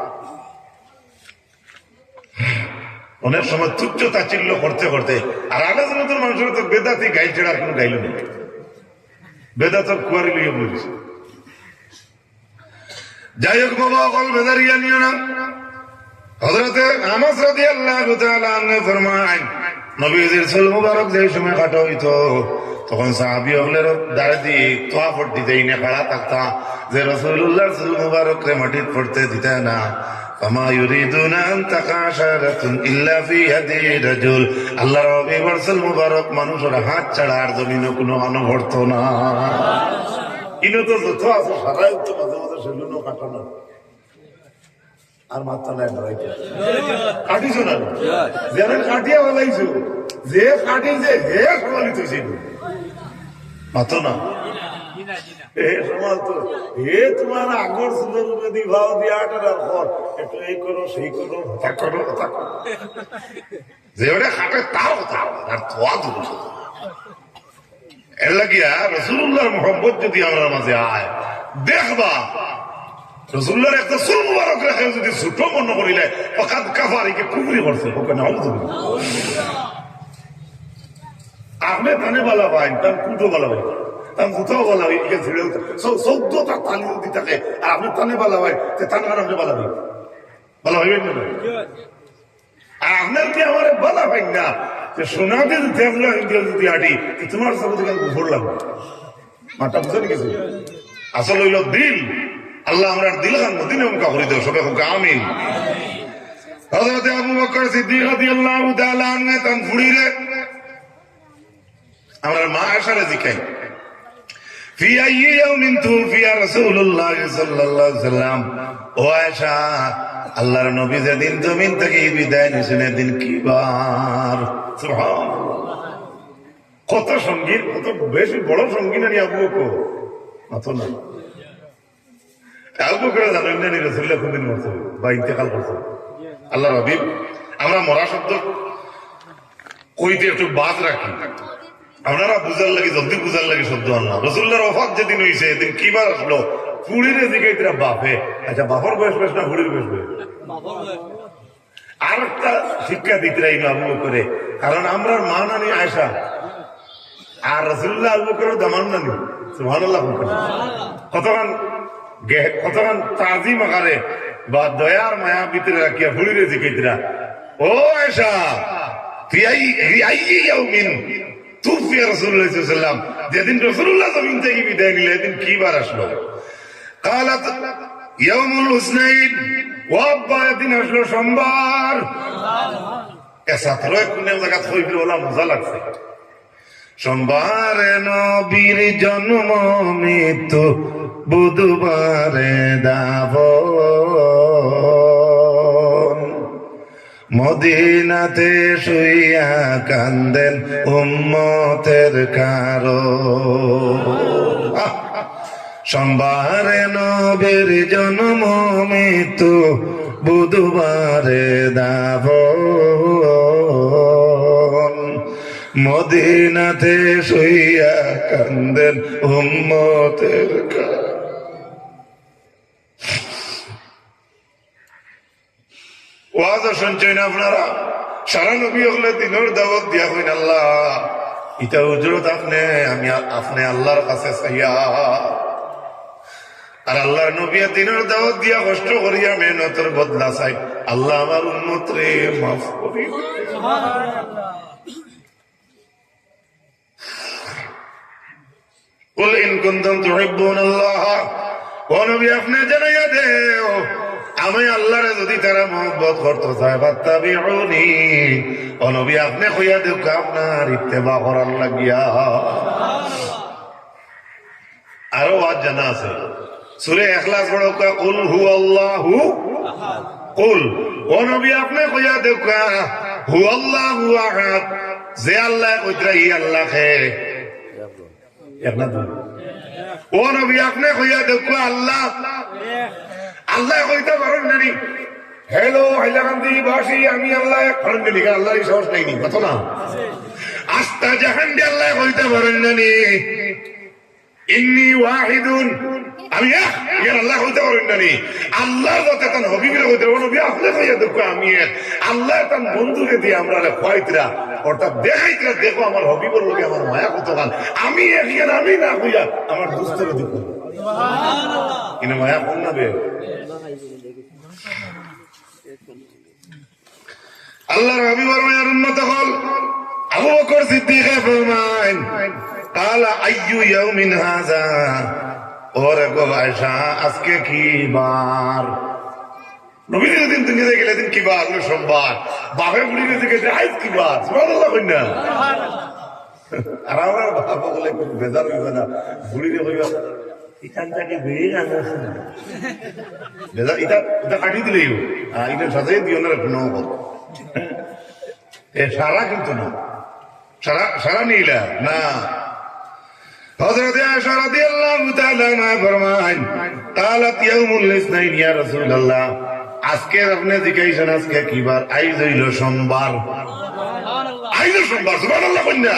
অনেক সময় তুচ্ছ তাচ্ছিল্য করতে করতে আর আলোচনার মানুষের তো বেদাতি গাইল ছেড়ার কোনো গাইল নেই বেদাতর কুয়ারি লইয়া বলছে যাই হোক বাবা অকল বেদারিয়া নিও না হযরতে আনাস রাদিয়াল্লাহু তাআলা আনহু ফরমান নবীজির চুল মুবারক যে সময় কাটা হইতো তখন সাহাবী হলের দাঁড়ে দিয়ে তোয়াফ দিতে না খাড়া থাকতা যে রাসূলুল্লাহর চুল মুবারক রে মাটিত পড়তে দিতে না ফামা ইউরিদুনা আন তাকা শারাতুন ইল্লা ফি ইয়াদি রাজুল আল্লাহর হাবিবের চুল মুবারক মানুষের হাত ছাড়া আর জমিনে কোনো আনো ভরতো না ইনো তো যত আছে সারাই তো মাঝে মাঝে সেলুনো কাটানো আর মাথা নাই ধরাইতে কাটিছো না যারা কাটিয়া বলাইছো যে কাটি যে হে সমালিত হয়েছিল মাথো না হে সমাল তো হে তোমার আগর সুন্দর যদি ভাও দিয়ে আটার পর একটু এই করো সেই করো হতা করো যে ওটা খাটে তাও আর তোয়া দূর এর লাগিয়া রাসূলুল্লাহর মুহাব্বত যদি আমার মাঝে আয় দেখবা রাসূলুল্লাহর একটা চুল মুবারক রেখে যদি ছোট মনে করিলে ফাকাদ কাফারিকে কুফরি করছে ওকে নাউযুবিল্লাহ আপনি তানে বলা ভাই তার কুটো বলা ভাই তার কোথাও বলা ভাই এখানে ছেড়ে 14টা তালি যদি থাকে আর আপনি তানে বলা ভাই তান আর আপনি বলা ভাই বলা ভাইবেন না আর আপনার কি আমার বলা ভাই না যে সোনাতে দেখলো ইন্ডিয়া যদি হাঁটি তোমার সব থেকে ঘুর লাগবে মাথা বুঝে গেছে আসলে হইল দিল আল্লাহ আমরা দিল খান মদিনে মুখা করে দেব সবাই হোক আমিন হযরত আবু বকর সিদ্দিক রাদিয়াল্লাহু তাআলা আনহু তান ফুড়িরে আমরা মা আয়েশারে জিকাই ফি আইয়ি ইয়াউমিন তুফিয়া রাসূলুল্লাহ সাল্লাল্লাহু আলাইহি ওয়াসাল্লাম ও আয়েশা আল্লাহর নবী যেদিন জমিন থেকে বিদায় নিছেন দিন কি বার সুবহানাল্লাহ কত সঙ্গীত কত বেশি বড় সঙ্গীত নিয়ে আবু বকর মাথো না আবু বকর জানেন না রাসূলুল্লাহ কোনদিন মরছে বা ইন্তেকাল করছে আল্লাহর হাবিব আমরা মরা শব্দ কইতে একটু বাদ রাখি আপনারা বুঝার লাগে জলদি বুঝার লাগে শব্দ আল্লাহ রাসূলুল্লাহর ওফাত যেদিন হইছে এদিন কি বার আসলো ফুড়িরে দিকে বাপে আচ্ছা বাপর বয়স বেশ না ফুড়ির বয়স বেশ আর একটা শিক্ষা দিতে রাই আবু বকরে, কারণ আমরা মা নানি আয়েশা আর রাসূলুল্লাহ আবু বকরের দামান নানি সুবহানাল্লাহ। কতক্ষণ তাজিম আকারে বা দয়ার মায়া ভিতরে রাখিয়া ফুলিরে জিকাইতরা, ও আয়েশা তুই তুফিয়া রাসূলুল্লাহ সাল্লাল্লাহু আলাইহি ওয়াসাল্লাম, যেদিন রাসূলুল্লাহ জমিন থেকে বিদায় নিলেন এদিন কি বার আসলো? কালাত ইয়াউমুল হুসনাইন, ও আব্বা এদিন আসলো সোমবার। ছাত্র কোন জায়গা থইবি ওলা মজা লাগছে। সোমবারে নবীর জন্ম মৃত্যু, বুধবারে দাফন, মদিনাতে শুইয়া কান্দেন উম্মতের কারণ। সোমবারে নবীর জন্ম মৃত্যু, বুধবারে দাফন, মদিনাতে শুইয়া কান্দেন উম্মতের কারণ। ওয়াজ শুনছেন আপনারা? সারা নবী হলে দিনের দাওয়াত দিয়া হইন আল্লাহ, এটা উজরত আপনি আল্লাহর কাছে চাইয়া, আর আল্লাহর নবী দিনের দাওয়াত দিয়া কষ্ট করিয়া মেহনতের বদলা চাই। আল্লাহ আমার উম্মত রে মাফ করি। কুল ইন কুনতুম তুহিব্বুনাল্লাহ, ও নবী আপনি জানাইয়া দেও আমি আল্লাহরে যদি তারা মহব্বত করতে চায় ফাত্তাবিউনি, ও নবী আপনি কইয়া দেও আপনার ইত্তেবা করার লাগিয়া। আরো ওয়াজ জানা আছে সূরা ইখলাস পড়ো, কুল হুয়াল্লাহু আহাদ, কুল ও নবী আপনি কইয়া দেও হুয়াল্লাহু আহাদ, যে আল্লাহ কইতরা ই আল্লাহ হে এক না দুই। ও নবী আপনি কইয়া দেও আল্লাহ আল্লাহ কইতে পারেন নানি। হ্যালো হাইলাকান্দি বাসী, আমি আল্লাহ এক পারেন নানি, আল্লাহর সাহস নাইনি কত না। আস্তা জাহান্ডি আল্লাহ কইতে পারেন নানি ইন্নী ওয়াহিদুন, আমি এক আল্লাহ কইতে পারেন নানি। আল্লাহ যত তান হবিবরে কইতে পারেন নবী আপনি কইয়া দেখো আমি এক। আল্লাহ তান বন্ধুরে দিয়ে আমরা খোয়াইতরা অর্থাৎ দেখাইতরা, দেখো আমার হবিবর লোকে আমার মায়া কত গান। আমি এক আমি না কইয়া আমার দুস্থরে দেখো কিনা মায়া কম না বে। আল্লাহর হাবিবের মায়ের উম্মত হল আবু বকর সিদ্দিক ফরমান, কালা আইয়ু ইয়াউমিন হাযা, ওরে গো আয়েশা আজকে কি বার? নবী যেদিন দুনিয়া গেলে দিন কি বার? সোমবার। বাপে বুড়ি দিকে আজ কি বার? সুবহানাল্লাহ কইনা। আর আমরা বাবা বলে বেজার হইবে না, বুড়ি রে কইবা ইখানটাকে বেড়ে আনা বেজার, এটা কাটি দিলেই এটা সাজাই দিও না কোনো সারা, কিন্তু না সারা নিলা না। হযরত আয়েশা রাদিয়াল্লাহু তাআলা আনহা ফরমান, قالت يوم الاثنين يا رسول الله, আজকে আপনি জিজ্ঞাসা আজকে কি বার? আইজ হইল সোমবার। আইজ সোমবার, সুবহানাল্লাহ কইনা।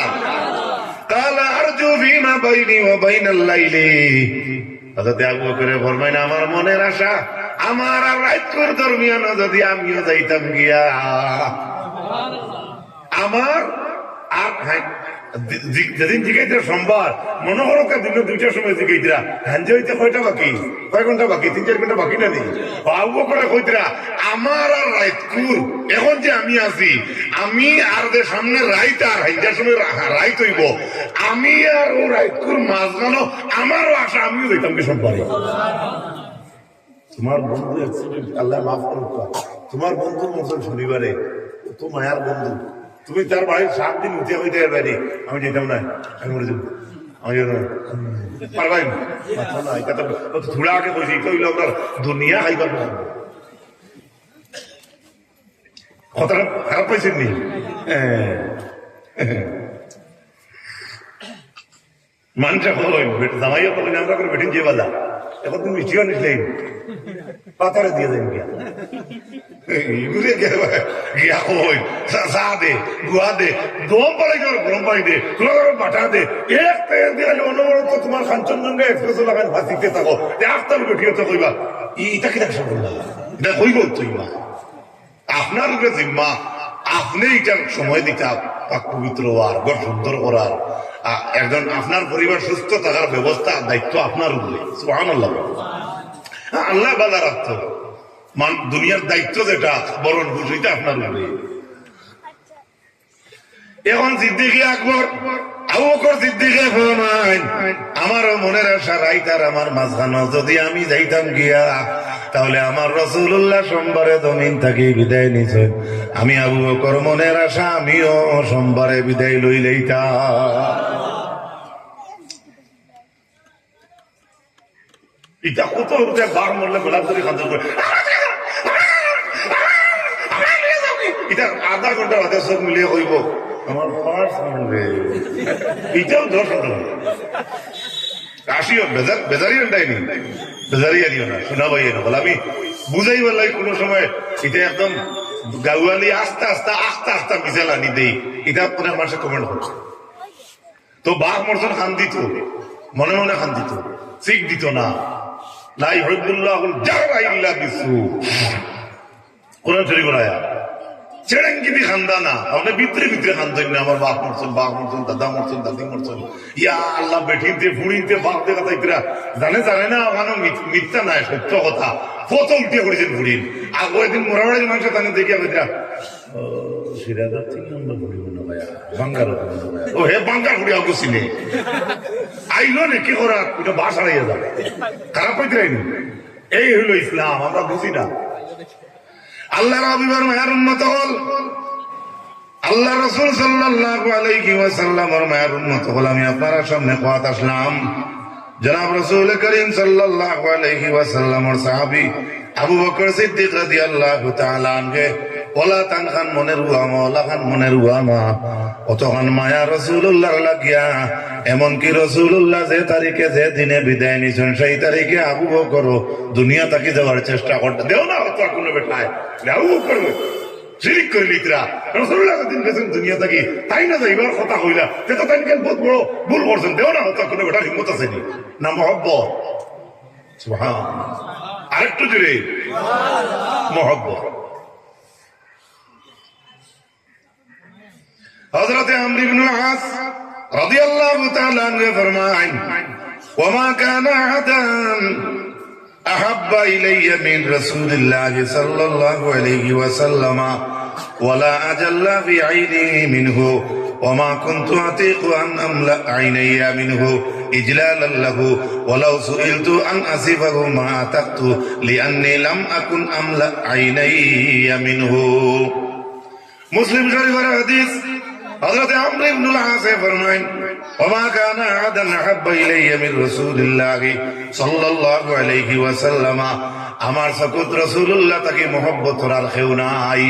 قال ارجو فيما بيني وبين الليل, হযরত আবু বকর ফরমাইন আমার মনের আশা আমার আর রাতকুর দরমিয়ান যদি আমিও যাইতাম গিয়া, আমার আর যেদিন জিগাইতরা সোমবার মনে হলো দিন 2টার সময় জিগাইতরা হাঞ্জে হইতে কয়টা বাকি, কয় ঘন্টা বাকি, 3-4 ঘন্টা বাকি না নেই। আবু বকর কইতরা আমার আর রাতকুর এখন যে আমি আছি, আমি আর যে সামনে রাইত আর হাইজার সময় রাইত হইব, আমি আর ও রাতকুর মাঝখানো আমারও আশা আমিও যাইতাম কি সোমবারে। তোমার বন্ধু অ্যাক্সিডেন্ট, আল্লাহ মাফ করুক, তোমার বন্ধুর মতন শনিবারে তো মায়ার বন্ধু, তুমি তার বাড়ির 7 দিন উঠে হইতে পারি, আমি যেতাম না, আমি মরে যাবো, আমি পারবাই না। এটা তো ধুলা আগে কইছি, এটা হইলো আপনার দুনিয়া খাইবার কথাটা খারাপ পাইছেন নি? মানুষটা হলেন জামাইয়া বলেন আমরা করে বেঠিন যে বাজা এখন তুমি মিষ্টিও নিসলেন পাতারে দিয়ে দেন গিয়া ঘুরে গিয়া কই চা দে, গুয়া দে, গরম পানি গরম পানি দে, তোরা বাটা দে, এক তেল দিয়ে অনবরত তোমার কাঞ্চনজঙ্ঘা এক্সপ্রেস লাগান ভাসিতে থাকো, আফতার বেঠিয়ে তো কইবা এটা কি দেখ এটা কইব তুই মা আপনার উপরে জিম্মা, আপনি এটার সময় দিতে পাক পবিত্র হওয়ার, ঘর সুন্দর করার, একজন আপনার পরিবার সুস্থ থাকার ব্যবস্থা দায়িত্ব আপনার উপরে। সুবহানাল্লাহ। আল্লাহ বাধা রাখত, দুনিয়ার দায়িত্ব যেটা বরণ খুশিটা আপনার উপরে। এখন সিদ্দিকে আকবর, আবু বকর সিদ্দিকে ফরমাইন, আমারও মনের আশা রাইতার আমার মাঝখানে যদি আমি যাইতাম গিয়া, তাহলে আমার রাসূলুল্লাহ সোমবারে জমিন থেকে বিদায় নিছেন, আমি আবু বকর মনের আশা আমিও সোমবারে বিদায় লই লইতাম। এটা কত উঠে বার মরলে গোলাপ ধরে খান্তর করে এটা আধা ঘন্টা হাতে সব মিলিয়ে কইব আমার এটাও দশ আসিও বেজারি আনটাইনি, বেজারি আনিও না, শোনা ভাই না বলে আমি বুঝাই বললাই কোনো সময় এটা একদম গাউয়ালি আস্তে আস্তে আস্তে আস্তে মিশাল আনি দেই, এটা অনেক মানুষের কমেন্ট করছে। তো বাঘ মরসন খান দিত, মনে মনে খান দিত, শিখ দিত না। লাই হইবুল্লাহ যারা ইল্লা বিসু কোরআন শরীফ আয়া চেড়াঙ্গিদি খান্দা না, আপনি ভিতরে ভিতরে খানতেন না, আমার বাপ মরছেন, বাপ মরছেন, দাদা মরছেন, দাদি মরছেন, ইয়া আল্লাহ বেঠিতে ফুড়িতে বাপ দেখা তাইতরা জানে না, ওখানে মিথ্যা নাই, সত্য কথা। কত উল্টিয়া করেছেন ফুড়িন, আর ওইদিন মোরাবাড়ির মানুষ তানে দেখি আমি সিরাজার 3 নম্বর ফুড়ি মনে হয় বাঙ্গার, ও হে বাঙ্গার ফুড়ি আগে চিনে আইলো নে কি করা, এটা বাস হারাইয়া যাবে, খারাপ হইতে আইনি। এই হইল ইসলাম, আমরা বুঝি না। আল্লাহ রাবিবার মায়ের উন্মত হল, আল্লাহ রাসূল সাল্লাল্লাহু আলাইহি ওয়াসাল্লামের মায়ের উন্মত হল। আমি আপনার সামনে কথা আসলাম, জনাব রাসূল করিম সাল্লাল্লাহু আলাইহি ওয়াসাল্লামের সাহাবী আবু বকর সিদ্দিক রাদিয়াল্লাহু তাআলা আনকে ওলা তান খান মনের উয়ামা, ওলা খান মনের উয়ামা, অতখান মায়া রাসূলুল্লাহ লাগিয়া, এমনকি রাসূলুল্লাহ যে তারিখে যে দিনে বিদায় নিছেন সেই তারিখে আবু বকর দুনিয়া থেকে যাওয়ার চেষ্টা করতে দেও না, হতো কোনো বেটায় আবু বকর শিরিক করে লিতরা রাসূলুল্লাহ দিন গেছেন দুনিয়া থেকে, তাই না যাইবার কথা কইলা, তে তো তাই বহুত বড় ভুল করছেন, দেও না, হতো কোনো বেটার হিম্মত আছে না মহব্বত। সুবহানাল্লাহ, আরেকটু জোরে মহব্বত। হযরত আমর ইবনে আস রাদিয়াল্লাহু তাআলা আনহু ফরমান, ওয়া কানা আহাদান আহাব্বা ইলাইয়া মিন রাসূলিল্লাহ সাল্লাল্লাহু আলাইহি ওয়াসাল্লাম ওয়ালা আজাল্লা ফি আইনি মিনহু ওয়া মা কুনতু আতিকু আন আমলা আইনাইয়া মিনহু ইজলালান লাহু ওয়ালাউ সুইলতু আন আসিফাহু মা আতাকতু লিআন্নী লাম আকুন আমলা আইনাইয়া মিনহু। মুসলিম শরীফের হাদিস, হযরত আমর ইবনে আস ফরমায়েন, ওয়া কানা আহাদান আহাব্বা ইলাইয়া মিন রাসূলিল্লাহ সাল্লাল্লাহু আলাইহি ওয়াসাল্লাম, আমার সাকুত রাসূলুল্লাহ তাকে মহব্বত করার কেউ নাই।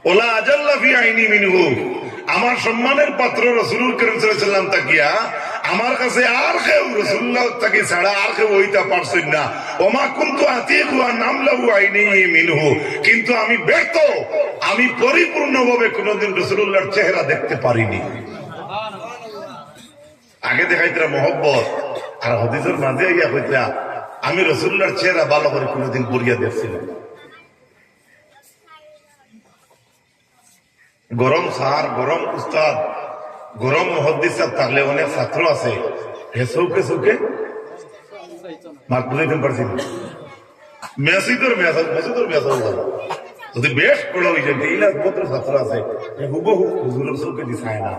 ওলা আজাল্লা ফি আইনি মিনহু, আমার সম্মানের পাত্র রাসূল করিম সাল্লাল্লাহু আলাইহি ওয়াসাল্লাম তাকিয়া আমার কাছে আর কেউ রাসূলুল্লাহ তাকে ছাড়া আর কেউ হইতা পারছেন না। ওমা কুনতু আতিকু আন আমলাহু আইনি মিনহু, কিন্তু আমি ব্যর্থ, আমি পরিপূর্ণভাবে কোনদিন রাসূলুল্লাহর চেহারা দেখতে পারিনি। আগে দেখাইতরা মহব্বত, আর হাদিসের মাঝে ইয়া কইতরা আমি রাসূলুল্লাহর চেহারা ভালো করে কোনদিন পড়িয়া দেখছিলাম। গরম স্যার, গরম উস্তাদ, গরম মুহাদ্দিস থাকলে অনেক ছাত্র আছে, হে চৌকে চৌকে মার্ক বুঝাইতে পারছি না, মেসিদর যদি বেশ পড়ো হয়ে যায় এই পত্র ছাত্র আছে, হুবহু হুজুরের চৌকে দিছায় না,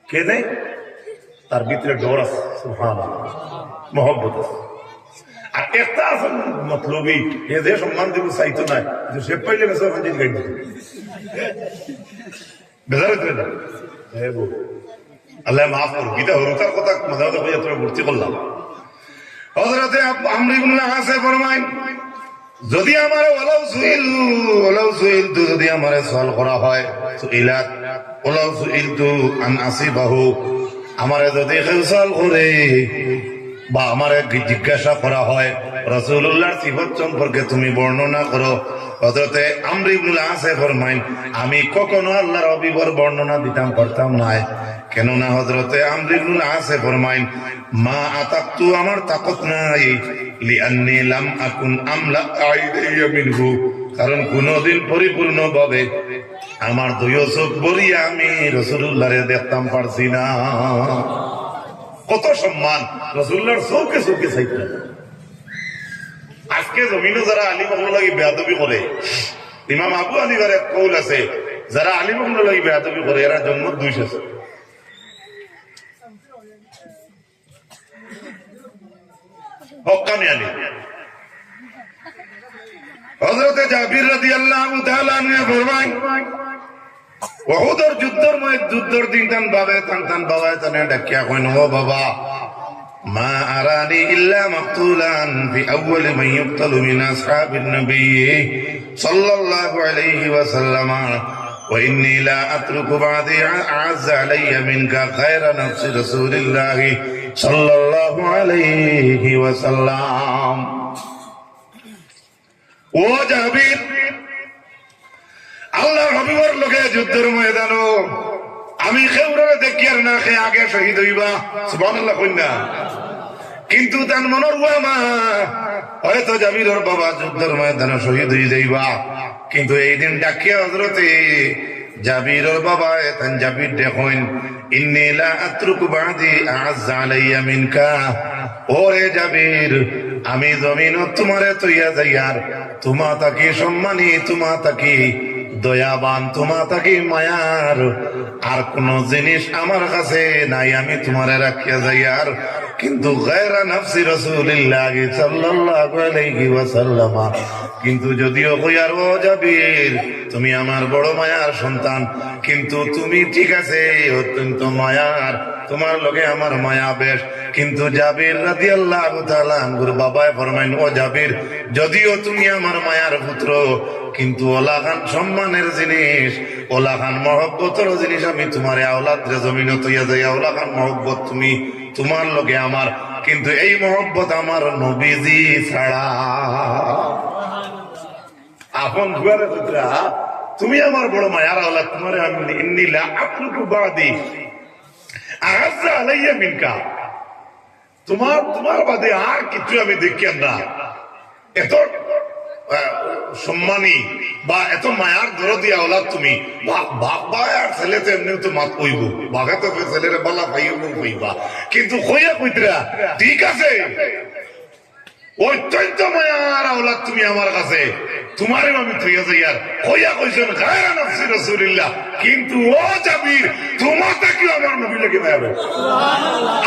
কে দেয় তার ভিতরে ডর আছে, সুবহানাল্লাহ, মহব্বত আছে। আর একটা আছে মতলবী, এ যে সম্মান দিব চাইতো না, যে সে পাইলে বেসর হাজির গাই দিত বেজার না। আল্লাহ মাফ করুন, গীতা হরুতার কথা মাঝে মাঝে হইয়া তোরা ভর্তি করলাম। হযরত আমর ইবনে আস ফরমায়, যদি আমার ওলাউ সুইলতু যদি আমার সওয়াল করা হয়, সুইলাত ওলাউ সুইলতু আন আসিবাহু, আমারে যদি কেউ সওয়াল করে বা আমারে জিজ্ঞাসা করা হয় রাসূলুল্লাহর সিফত সম্পর্কে তুমি বর্ণনা করো, হযরতে আমর ইবনে আস ফরমায়, আমি কখনো আল্লাহর হাবিবের বর্ণনা দিতাম পারতাম না, কেননা হযরতে আমর ইবনে আস ফরমায়, মা আতাকতু, আমার তাকত নাই, লিআন্নী লাম আকুন আমলা আইদাইয়া মিনহু, কারণ কোনদিন পরিপূর্ণ ভাবে আমার দুই চোখ বলিয়া আমি রসুল্লাহরে দেখতাম পারছি না। কত সম্মান রসুল্লাহর চৌকে চৌকে চাইতাম। আজকে জমিনে যারা আলিম লাগি বেয়াদবি করে, ইমাম আবু আলিবার এক কৌল আছে, যারা আলিম লাগি বেয়াদবি করে এরা জন্ম দুইশ আছে। হক্কানি আলিম হযরতে জাবির রাদিয়াল্লাহু তাআলা আনহু ফরমায়, উহুদের যুদ্ধের দিন টান বাবা তানে ডাকিয়া কইন, ও বাবা, মা আরানি ইল্লা মাকতুলান ফি আউয়াল মান ইউকতালু মিন আসহাবিন নবী সাল্লাল্লাহু আলাইহি ওয়াসাল্লাম ওয়া ইন্নী লা আতরুকু বাদি আ'আজ্জা আলাইয়া মিনকা খায়রা নাফসি রাসূলিল্লাহ সাল্লাল্লাহু আলাইহি ওয়াসাল্লাম। ও জাবির, আল্লাহর হাবিবের লোকে যুদ্ধের ময়দানো আমি খেউরে দেখি আর না খেয়ে আগে শহীদ হইবা, সুবহানাল্লাহ কইনা। কিন্তু তার মনের মা হয়তো জাবিরের বাবা যুদ্ধের ময়দানে শহীদ হয়ে যাইবা, কিন্তু এই দিন ডাকিয়া হযরতে জাবিরের বাবা তান জাবির দেখেন, ইন্নী লা আতরুকু বাদি আ'আজ্জা আলাইয়া মিনকা, ওরে জাবির, আমি জমিনত তোমারে তৈয়া যাইয়ার, তোমা তাকি সম্মানী, তোমা তাকি দয়াবান, তোমা তাকি মায়ার আর কোন জিনিস আমার কাছে নাই, আমি তোমারে রাখিয়া যাইয়ার। কিন্তু গায়রা নাফসি রাসূলিল্লাহ সাল্লাল্লাহু আলাইহি ওয়াসাল্লাম, কিন্তু যদিও কইয়ার ও জাবির তুমি আমার বড় মায়ার সন্তান, কিন্তু তুমি ঠিক আছে অত্যন্ত মায়ার, তোমার লগে আমার মায়া বেশ। কিন্তু জাবির রাদিয়াল্লাহু তাআলা আনহুর বাবায় ফরমাইন, ও জাবির, যদিও তুমি আমার মায়ার পুত্র, কিন্তু ওলাখান সম্মানের জিনিস, ওলাখান মহব্বতের জিনিস আমি তোমার আওলাদ রে জমিন তৈয়া যাই, ওলাখান মহব্বত তুমি তোমার লগে আমার, কিন্তু এই মহব্বত আমার নবীজি ছাড়া। আপন দুয়ারে পুত্রা, তুমি আমার বড় মায়ার আওলাদ, তোমার আমি ইন্নী লা আতরুকু বাদি আ'আজ্জা আলাইয়া মিনকা, তোমার বাদে আর কিছু আমি দেখি না। এত সম্মানী বা এত মায়ার দরদি আওলাদ তুমি, বাপ আর ছেলে তো এমনি তো মাত কইব, বাঘা তো ছেলেরে বালা পাইবা, কিন্তু কইয়া কইতরা ঠিক আছে অত্যন্ত মায়ার আওলাদ তুমি আমার কাছে, তোমারে আমি থইয়া যাই আর কইয়া কইছেন গায়রা নাফসি রাসূলিল্লাহ, কিন্তু ও জাবির তোমার তাকি আমার নবী লাগে মায়া হবে।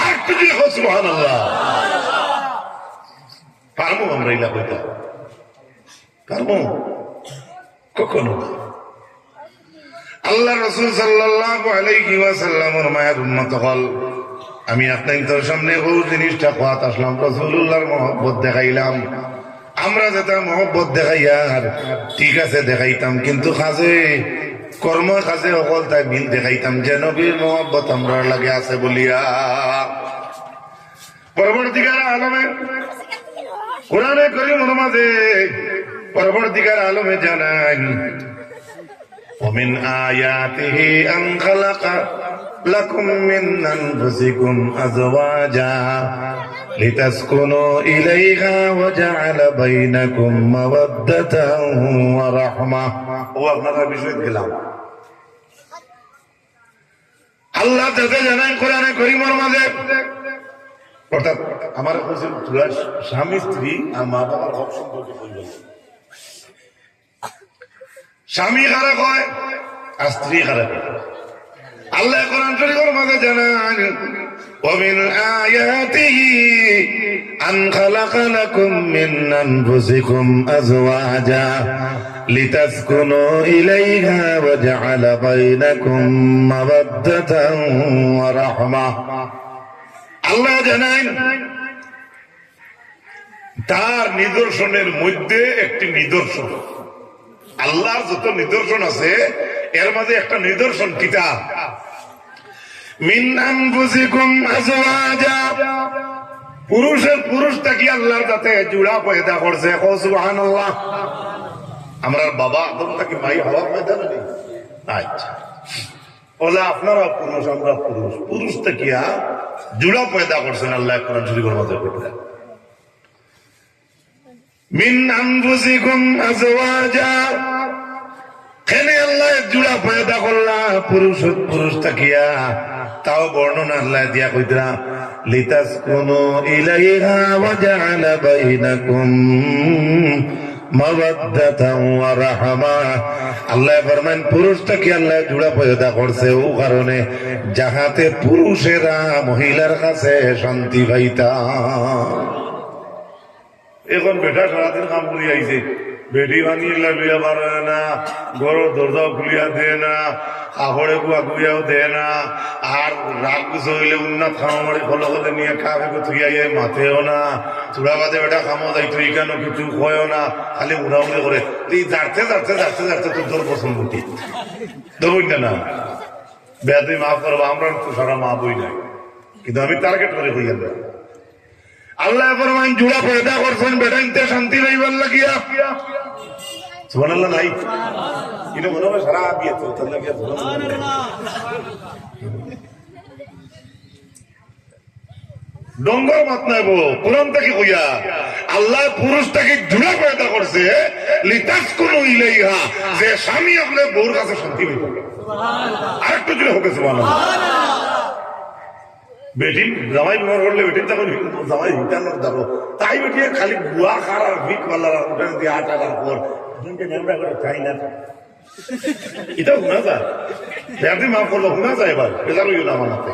আর তুমি সুবহানাল্লাহ পারবো আমরা ইলা কইতা পারবো কখনো? আল্লাহ রাসূল সাল্লাল্লাহু আলাইহি ওয়াসাল্লামের মায়ের উম্মত হল, আমি আপনাদের সামনে ও জিনিসটা কথা আসলাম, রাসূলুল্লাহর মহব্বত দেখাইলাম। আমরা যেটা মহব্বত দেখাইয়ার ঠিক আছে দেখাইতাম, কিন্তু কাজে কর্ম কাজে অকল তাই মিল দেখাইতাম যে নবীর মহব্বত আমরা লাগে আছে বলিয়া। পরবর্তীকার আলমে কোরআনে কারীমের মাঝে পরবর্তীকার আলমে জানান, ومن آياته أن خلق لكم من أنفسكم أزواجا لتسكنوا إليها وجعل بينكم مودة ورحمة। আপনারা বিষয় গেলাম আল্লাহ যাতে জানাই কোরআনে কারীমের মাঝে, অর্থাৎ আমার স্বামী স্ত্রী আর মা বাবার হক সম্পর্কে বলবেন। স্বামী কারা কয় আর স্ত্রী কারা কয়? আল্লাহ কোরআন শরীফের মাঝে জানান, ومن آياته أن خلق لكم من أنفسكم أزواجا لتسكنوا إليها وجعل بينكم مودة ورحمة। আল্লাহ জানান তার নিদর্শনের মধ্যে একটি নিদর্শন, আল্লাহর যত নিদর্শন আছে এর মাঝে একটা নিদর্শন কিতাব, মিন আনফুসিকুম আজওয়াজা, পুরুষটাকে আল্লাহর যাতে জোড়া পয়দা করছে, সুবহানাল্লাহ। আমরা বাবা আদমটাকে মাই হওয়া পয়দা নেই, আচ্ছা ওলা আপনারা পুরুষ আমরা পুরুষটাকে জোড়া পয়দা করছেন আল্লাহ কোরআন শরীফের মধ্যে। মিন আনফুসিকুম আজওয়াজা, এখানে আল্লাহ জুড়া পয়দা করলা পুরুষ তাকিয়া, তাও বর্ণনা আল্লাহ দিয়া কইতরা লিতাসকুনু ইলাইহা ওয়া জাআলা বাইনাকুম মাওয়াদ্দাতান ওয়া রাহমা। আল্লাহ ফরমান পুরুষটাকে আল্লাহ জুড়া পয়দা করছে ও কারণে যাহাতে পুরুষেরা মহিলার কাছে শান্তি পাইতা। এখন বেটা সারাদিন কাম করি আইছে, বেটি বানিয়ে লইয়া পারে না, ঘরের দরজাও খুলিয়া দেয় না, কাপড়ে গুয়াও দেয় না, আর রাগ গুছো হইলে উন্নত খামো মারি ফলো হলে নিয়ে খাবে থুইয়াইয়ে মাথেও না, চূড়া বাদে বেটা খামো যাইতো এখানে কিছু খয়ও না, খালি মুড়ামুড়ি করে তুই যাচ্ছে তুই তোর পছন্দ কি ধরুন না বেয়া তুই মাফ করবো, আমরা তো সারা মা বই নাই, কিন্তু আমি টার্গেট করে হইয়া দেয়। আল্লাহ ফরমান জুড়া পয়দা করছেন বেটাইতে শান্তি পাইবার লাগিয়া। সুবহানাল্লাহ নাই কিন্তু মনে হয় সারা বিয়ে চলতে লাগিয়া ডঙ্গর মাত নাই বো কোরআন থেকে কইয়া আল্লাহ পুরুষটাকে জুড়া পয়দা করছে লিতাসকুনু ইলাইহা, যে স্বামী আপনার বউর কাছে শান্তি পাইবে। আরেকটু জুড়ে হোক সুবহানাল্লাহ। বেটি জামাই ব্যবহার করলে বেটির তখন জামাই হিটানোর দাবো, তাই বেটিয়ে খালি গুয়া খার আর ভিক পাল্লার উঠান দিয়ে 8 টাকার পর চাই না, এটাও শোনা যায়। বেটি মাফ করলো শোনা যায়, এবার বেজার হইল না আমার হাতে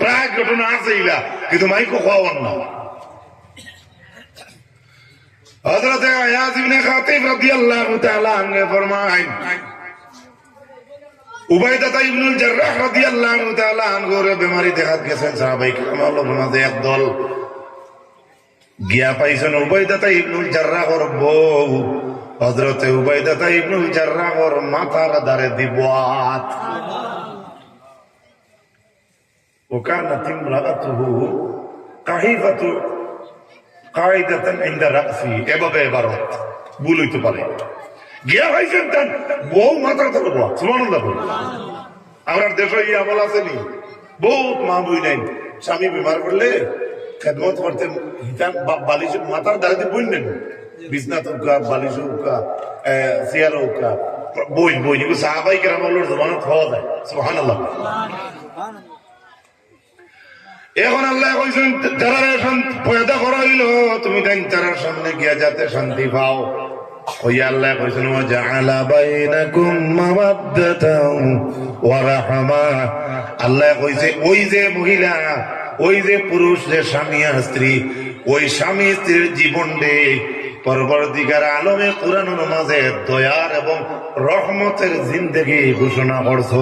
প্রায় ঘটনা আছে ইলা, কিন্তু মাইকো খাওয়ার না। হযরত আয়াজ ইবনে খাতিব রাদিয়াল্লাহু তাআলা আনহু ফরমায় উবাইদা ইবনুল জাররাহ রাদিয়াল্লাহু তাআলা আনহুর বেমারি দেখাত গেছেন সাহাবায়ে কেরামের মাঝে একদল গিয়া পাইছেন উবাইদা ইবনুল জাররাহর বউ হযরতে উবাইদা ইবনুল জাররাহর মাথার দ্বারে দিবাত। وكانت امرأته قحيفة قاعدة عند رأسه, এভাবে ইবারত ভুল হইতে পারে। গিয়া ভাইছেন তার বউ মাথার ধরে বয়া সুবহানাল্লাহ। আমার দেশে এই আমল আছে নি, বহুত মা বই নাই স্বামী বিমার করলে খেদমত করতে বালিশ মাথার দাঁড়িয়ে বই নেন, বিছনাত উকা বালিশ উকা চেয়ার উকা বই বই এগুলো সাহাবাই কেরামের জমানত হওয়া যায় সুবহানাল্লাহ। এখন আল্লাহ কইছেন যারা পয়দা করা হইল তুমি তার সামনে গিয়া যাতে শান্তি পাও। ওই আল্লাহ কইছেন ওয়া জাআলা বাইনাকুম মাওয়াদ্দাতাও ওয়া রাহমা। আল্লাহ কইছে ওই যে মহিলা, ওই যে পুরুষ, যে স্বামী আর স্ত্রী, ওই স্বামী স্ত্রীর জীবন দে পরবর্তীকার আলমে কুরআনের মাঝে দয়ার এবং রহমতের জিন্দেগি ঘোষণা করছো।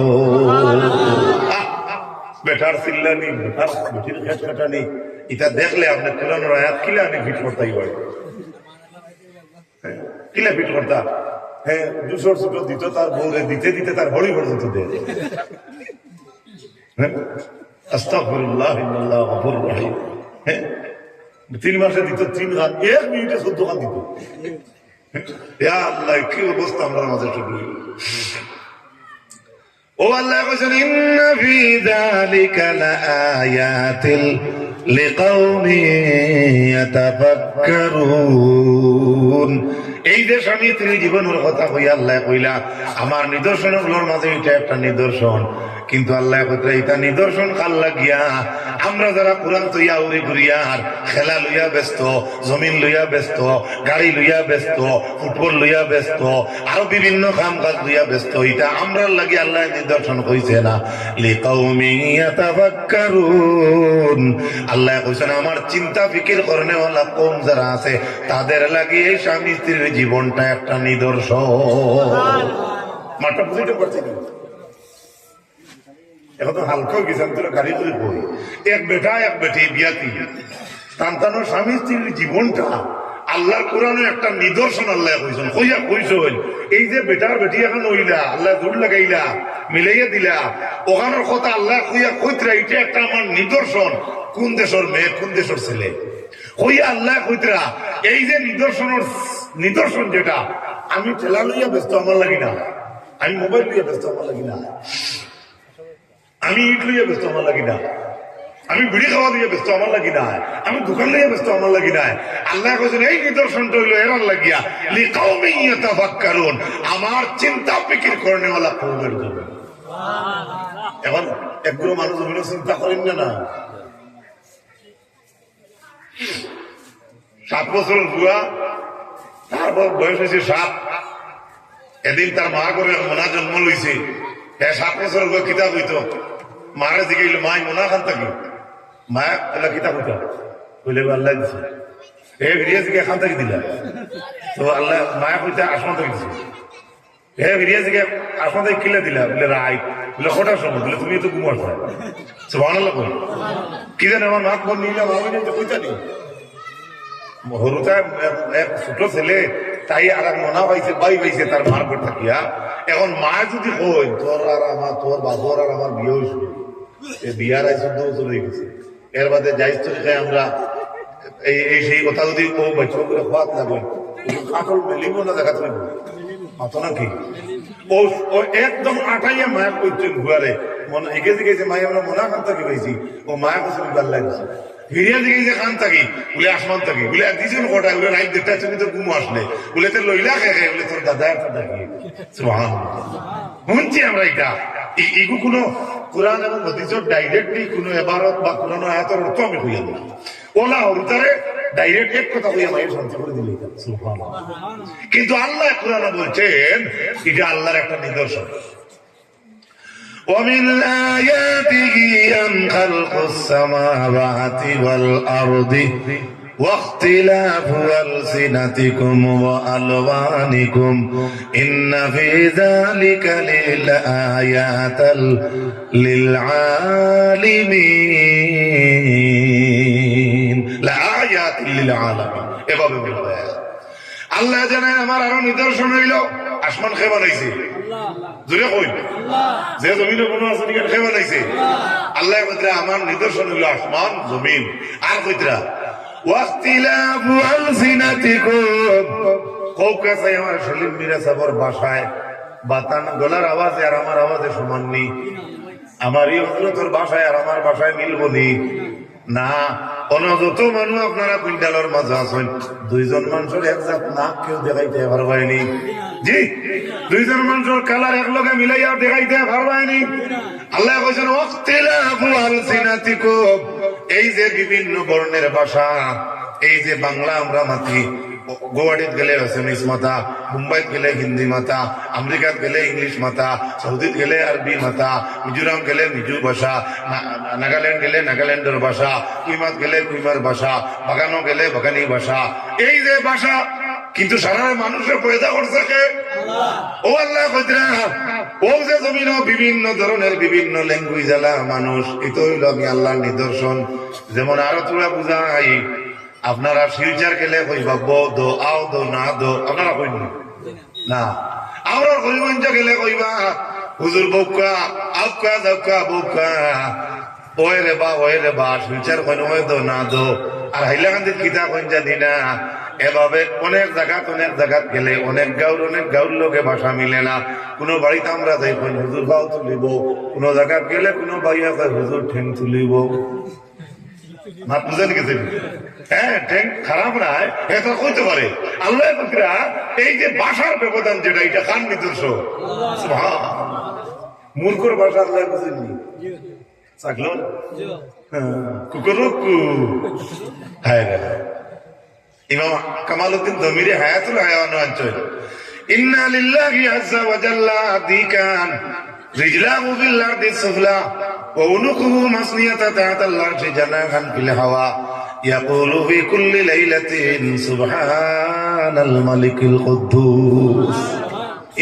বেটার চিল্লানি, বেটার বেটির খেট কাটানি, এটা দেখলে আপনি কোরআনের আয়াত কিলা আমি ফিট করতেই পারি, কিলা ফিট করতা। হ্যাঁ, 200 ছোট দিত তার বউরে, দিতে দিতে তার বড়ি পর্যন্ত দেয়। আস্তাগফিরুল্লাহ ইন্নাল্লাহু গফুরুর রহিম। হ্যাঁ, 3 মাসে দিত 3 গান, 1 মিনিটে 14 গান দিত। ইয়া আল্লাহ, কি অবস্থা আমরা মাঝে শুরু। ও আল্লাহ কইছেন ইন্না ফি যালিকা লাআয়াতিল লিকাউমিন ইয়াতাফাক্কারুন। এই যে স্বামী স্ত্রী জীবনের কথা কইয়া আল্লাহ কইলা আমার নিদর্শনগুলোর মাঝে এটা একটা নিদর্শন, কিন্তু আল্লাহ কইলা এটা নিদর্শন কাল লাগিয়া আমরা যারা কোরআন তৈয়া উড়ি ঘুরিয়ার খেলা লইয়া ব্যস্ত, জমিন লইয়া ব্যস্ত, গাড়ি লইয়া ব্যস্ত, ফুটবল লইয়া ব্যস্ত, আরো বিভিন্ন কাম কাজ লইয়া ব্যস্ত, এটা আমরা লাগি আল্লাহ নিদর্শন কইছে না লিকাউমিন ইয়াতাফাক্কারুন। আল্লাহ কইছেন আমার চিন্তা ফিকির করনে ওয়ালা কওম যারা আছে তাদের লাগি এই স্বামী স্ত্রীর জীবনটা একটা নিদর্শন। মাটা বুঝতে পারছি না, এখন তো হালকা গেছেন তোরা গাড়ি করে বই। এক বেটা এক বেটি বিয়াতি সন্তানের স্বামী স্ত্রীর জীবনটা আল্লাহর কোরআনে একটা নিদর্শন আল্লাহ কইছেন। কইয়া কইছেন এই যে বেটার বেটি এখন হইলা আল্লাহ জোর লাগাইলা মিলাইয়া দিলা, ওখানের কথা আল্লাহ কইয়া কইতরা এটা একটা আমার নিদর্শন। কোন দেশের মেয়ে, কোন দেশের ছেলে কইয়া আল্লাহ কইতরা এই যে নিদর্শন যেটা আমি ঠেলা লইয়া ব্যস্ত আমার লাগি না, আমি মোবাইল লইয়া ব্যস্ত আমার লাগি না, আমি ইট লইয়া ব্যস্ত আমার লাগি না, আমি বিড়ি খাওয়া দিয়ে ব্যস্ত আমার লাগি না, আমি দোকান লিয়ে ব্যস্ত আমার লাগি না। আল্লাহ কইছেন এই নিদর্শনটা হইল এরার লাগিয়া লিকাউমিন ইয়াতাফাক্কারুন, আমার চিন্তা ফিকির করনেওয়ালা কওমের জন্য। এখন একগুলো মানুষ অভিনয় চিন্তা করেন না। 7 বছর বুয়া, তারপর বয়স হয়েছে 7। এদিন তার মা করে মোনা জন্ম লইছে। 7 বছর কিতাব হইতো, মারে জিগাইল মাই মোনা খান থাকি, মা এলা কিতাব হইতো কইলে আল্লাহ দিছে। ভিডিয়া জিগে খান থাকি দিলা তো আল্লাহ মায়া কইতে আসমান থাকি দিছে। ভিডিয়া জিগে আসমান থেকে কিলে দিলা বলে রাই বলে কটার সময় বলে তুমি তো ঘুমার সুবহানাল্লাহ বল। কি জানে আমার মা ফোন নিলাম আমি কইতা নি হরুতা এক ছোট ছেলে তাই আর এক মনা পাইছে বাই পাইছে তার মার পর থাকিয়া। এখন মা যদি কই তোর আর আমার তোর বাবর আর আমার বিয়ে হয়েছিল, বিয়ার আই 14 বছর হয়ে গেছে, এর বাদে যাইজ তরিকায় আমরা এই সেই কথা যদি ও বাচ্চা করে খাওয়াত না বই কাঠল মেলিব না দেখা তুমি মাতো নাকি ও একদম আটাইয়া মায়া করছেন ঘুয়ারে মনে এগে দিকে মায়া আমরা মনা খান থাকি পাইছি, ও মায়া কাছে ভাল লাগছে। হিরিয়া দিকে যে খান থাকি বলে আসমান থাকি বলে দিয়েছেন কটা বলে রাইট দেখতে তুমি তো ঘুমো আসলে বলে তোর লইলা খেয়ে বলে তোর দাদা একটা ডাকি শুনছি আমরা এটা। এগু কোনো কোরআন এবং হাদিসের ডাইরেক্টলি কোনো এবারত বা কোরআন আয়াতের অর্থ আমি হইয়া না, ওলা হরুতারে ডাইরেক্ট এক কথা হইয়া মায়ের শান্তি করে দিলে। কিন্তু আল্লাহ কোরআনে বলছেন এটা আল্লাহর একটা নিদর্শন। ومن آياته أن خلق السماوات والأرض واختلاف ألسنتكم وألوانكم إن في ذلك لآيات للعالمين لآيات للعالمين। এভাবে বলবে আল্লাহ জানেন আমার আরো নিদর্শন হইল আসমান খেয়ে বানাইছে, জোরে কই যে জমিনে কোনো আছে নাকি খেয়ে বানাইছে আল্লাহ কইতরা আমার নিদর্শন হইল আসমান জমিন। আর কইতরা ওয়াক্তিলাফু আলসিনাতিকুম, খুব কাছে আমার সলিম মিরা সাবর ভাষায় বাতান গলার আওয়াজে আর আমার আওয়াজে সমান নেই, আমার এই হযরতের ভাষায় আর আমার ভাষায় মিলবো নি না। যত মানুষ আপনারা কুইন্টালের মাঝে আছেন, 2 জন মানুষের একজাত নাক কেউ দেখাইতে পারবাইনি, জি 2 জন মানুষের কালার একলগে মিলাইয়া দেখাইতে পারবাইনি। আল্লাহ কইছেন ওয়াক্তিলাফু আলসিনাতিকুম, এই যে বিভিন্ন বর্ণের ভাষা, এই যে বাংলা আমরা মাতি, গুয়াহাটিত গেলে আসামিস মাতা, মুম্বাইত গেলে হিন্দি মাতা, আমেরিকাত গেলে ইংলিশ মাতা, সৌদিত গেলে আরবি মাতা, মিজোরাম গেলে মিজো ভাষা, নাগাল্যান্ড গেলে নাগাল্যান্ডের ভাষা, কুইমাত গেলে কুইমার ভাষা, বাগানো গেলে বাগানি ভাষা, এই যে ভাষা। কিন্তু সারা মানুষের পয়দা করছে কে? ও আল্লাহ কইতরা ও যে জমিন বিভিন্ন ধরনের বিভিন্ন ল্যাঙ্গুয়েজ আলা মানুষ, এটা হইল আমি আল্লাহর নিদর্শন। যেমন আরো তোরা বুঝাই আপনারা শিলচার গেলে কইবা ব দো আও দো না দো, আপনারা কইন না। আমরা হরিমঞ্চ গেলে কইবা হুজুর বউকা আউকা দাউকা বউকা, ওই রে বা শিলচার কইন ওই দো না দো। আর হাইলাকান্দির কিতা কইন জানি না। এভাবে অনেক জায়গাত গেলে অনেক গাঁর লোকে ভাষা মিলে না। কোনো বাড়িতে আমরা যাই কইন হুজুর পাও তুলিব, কোনো জায়গাত গেলে কোনো বাইয়া কয় হুজুর ঠেং তুলিব। মাত বুঝেন গেছে? হ্যাঁ, ঠেং খারাপ নাই এটা কইতে পারে। আল্লাহ বকরা এই যে ভাষার ব্যবধান যেটা, এটা কার নিদর্শন? মূর্খর ভাষা আল্লাহ বুঝেননি, চাকলো কুকুরকু। হ্যাঁ, ইমাম কামালউদ্দিন দমিরি হায়াতুল হায়াওয়ান অঞ্চল ইন্না লিল্লাহি আযজা ওয়া জাল্লা দিকান রিজলাহু বিল আরদি সুফলা ওয়া উনুকুহু মাসনিয়াতা তা'আতাল আরশি জানাহান ফিল হাওয়া ইয়াকুলু ফি কুল্লি লাইলাতিন সুবহানাল মালিকিল কুদ্দুস।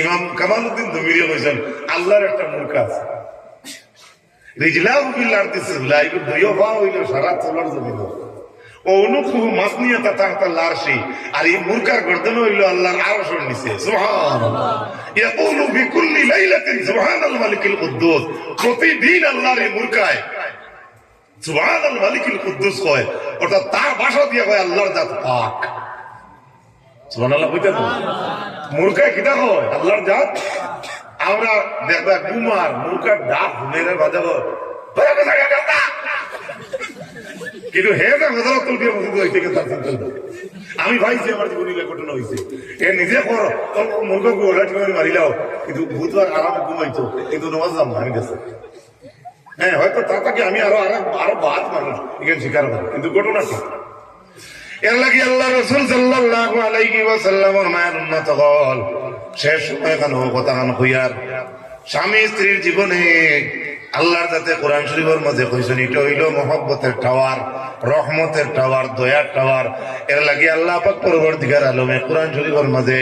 ইমাম কামালউদ্দিন দমিরি কইছেন আল্লাহর একটা মুখ আছে, রিজলাহু বিল আরদি সুফলা, এই দুইও পা হইল সারা চলার জমিন, ও অনুকুহু মাসনিয়াতা তা'আতাল আরশি, আর এই মুরকার গর্দন হইল আল্লাহর আরশের নিচে। সুবহানাল্লাহ। ইয়াকুলু ফি কুল্লি লাইলাতিন সুবহানাল মালিকিল কুদ্দুস, প্রতিদিন আল্লাহর এই মুরকায় সুবহানাল মালিকিল কুদ্দুস কয়, অর্থাৎ তার ভাষা দিয়ে কয় আল্লাহর জাত পাক। সুবহানাল্লাহ কইতে তো মুরকায় কিটা কয় আল্লাহর জাত। আমরা দেখবা কুমার মুরকার ডাক হুনেরে বাজাবো কিন্তু হে যে হজরত তুলকে মসজিদ হইতে তার চিন্তা নেই। আমি ভাইছি আমার জীবনী ঘটনা হয়েছে এ নিজে কর মুরগকে ওলাট করে মারিলাও কিন্তু বুধবার আরামে ঘুমাইতো কিন্তু নমাজ যাম না আমি দেশে। হ্যাঁ হয়তো তা তাকে আমি আরো বাদ মানুষ এখানে স্বীকার করি কিন্তু ঘটনা ঠিক। এর লাগে আল্লাহ রাসূল সাল্লাল্লাহু আলাইহি ওয়াসাল্লামের মায়ের উম্মত হল শেষ সময় কানো কথা কান কইয়ার স্বামী স্ত্রীর জীবনে আল্লাহর যাতে কোরআন শরীফের মধ্যে কইছেন এটা হইল মহব্বতের টাওয়ার, রহমতের টাওয়ার, দয়ার টাওয়ার। এর লাগে আল্লাহ পাক পরবর্তীকার আলমে কোরআন শরীফের মাঝে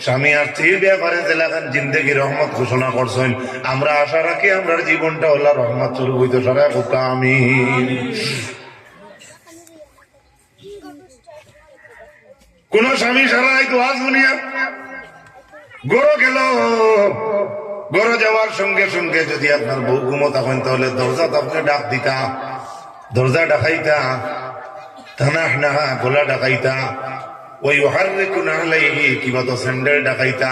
স্বামী আর স্ত্রীর ব্যাপারে জেলাখান জিন্দেগি রহমত ঘোষণা করছেন। আমরা আশা রাখি আমরা জীবনটা আল্লাহ রহমত স্বরূপ হইতে সারা আমিন। কোন স্বামী সারা দোয়াজ শুনিয়া গরো গেল, গরো যাওয়ার সঙ্গে সঙ্গে যদি আপনার বউ ঘুমো তখন তাহলে দরজা তো আপনি ডাক দিতা, দরজা ডাকাইতা, থানা না গোলা ডাকাইতা, ওই হারে কোন হালাইহি কিবা তো স্যান্ডেল ডাকাইতা,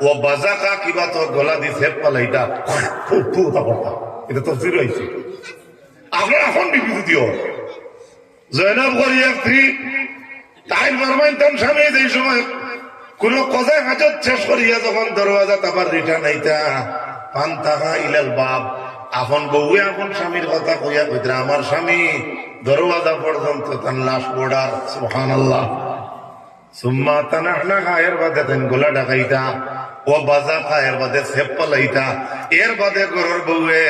ও বাজাকা কিবা তো গলা দি সেপ পালাইতা, ফুটা করতা। এটা তো ফির হয়েছে আপনার এখন বিবৃতি দিও জয়নাব করিয়া স্ত্রী তাই মারমাইতাম স্বামী এই সময় কোন কজায় হাজত শেষ করিয়া যখন দরওয়াজা তাবার রিটার্ন আইতা পান্তাহা ইলাল বাব আপন বউয়ে আপন স্বামীর কথা কইয়া কইতরা আমার স্বামী দরওয়াজা পর্যন্ত তার লাশ বর্ডার সুবহানাল্লাহ। সুম্মা তানাহনা এর বাদে তেন গোলা ডাকাইতা, ও বাজা খায়ের বাদে সেপ পালাইতা, এর বাদে ঘরের বউয়ে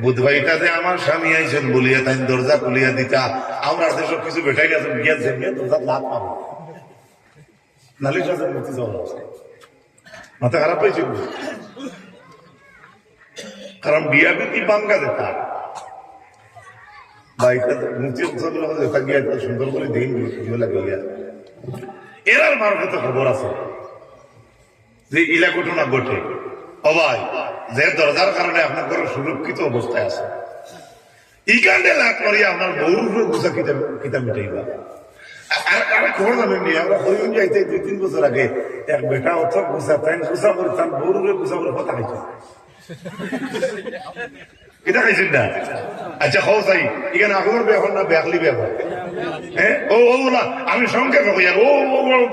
বুধবাইটা যে আমার স্বামী আইছেন বলিয়া তাই দরজা খুলিয়া দিতা। আমরা দেশে কিছু বেটাই গেছে গিয়া যে দরজা লাভ পাবো নালিশ আছে মতি যাওয়া মাথা খারাপ হয়েছে কারণ বিয়া বিটি বাঙ্গা যেতা বাড়িটা মুচি যেটা গিয়া সুন্দর করে দিন লাগিয়া এরার মারফত খবর আছে যে ইলা ঘটনা ঘটে অবাই যে দরজার কারণে আপনার ঘরে সুরক্ষিত অবস্থায় আছে ইকান্ডে লাভ করিয়া আপনার বউর গুছা কিতা মিটাইবা। আর খবর জানেন নি আমরা হরিণ যাইতে 2-3 বছর আগে এক বেটা অত গুছা তাই গুছা করে তার বউর গুছা করে কথা খাইছে এটা খাইছেন না। আচ্ছা খাও চাই এখানে আপনার ব্যাপার না ব্যাকলি ব্যাপার হ্যাঁ ও ওগুলা আমি সংক্ষেপে কই আর ও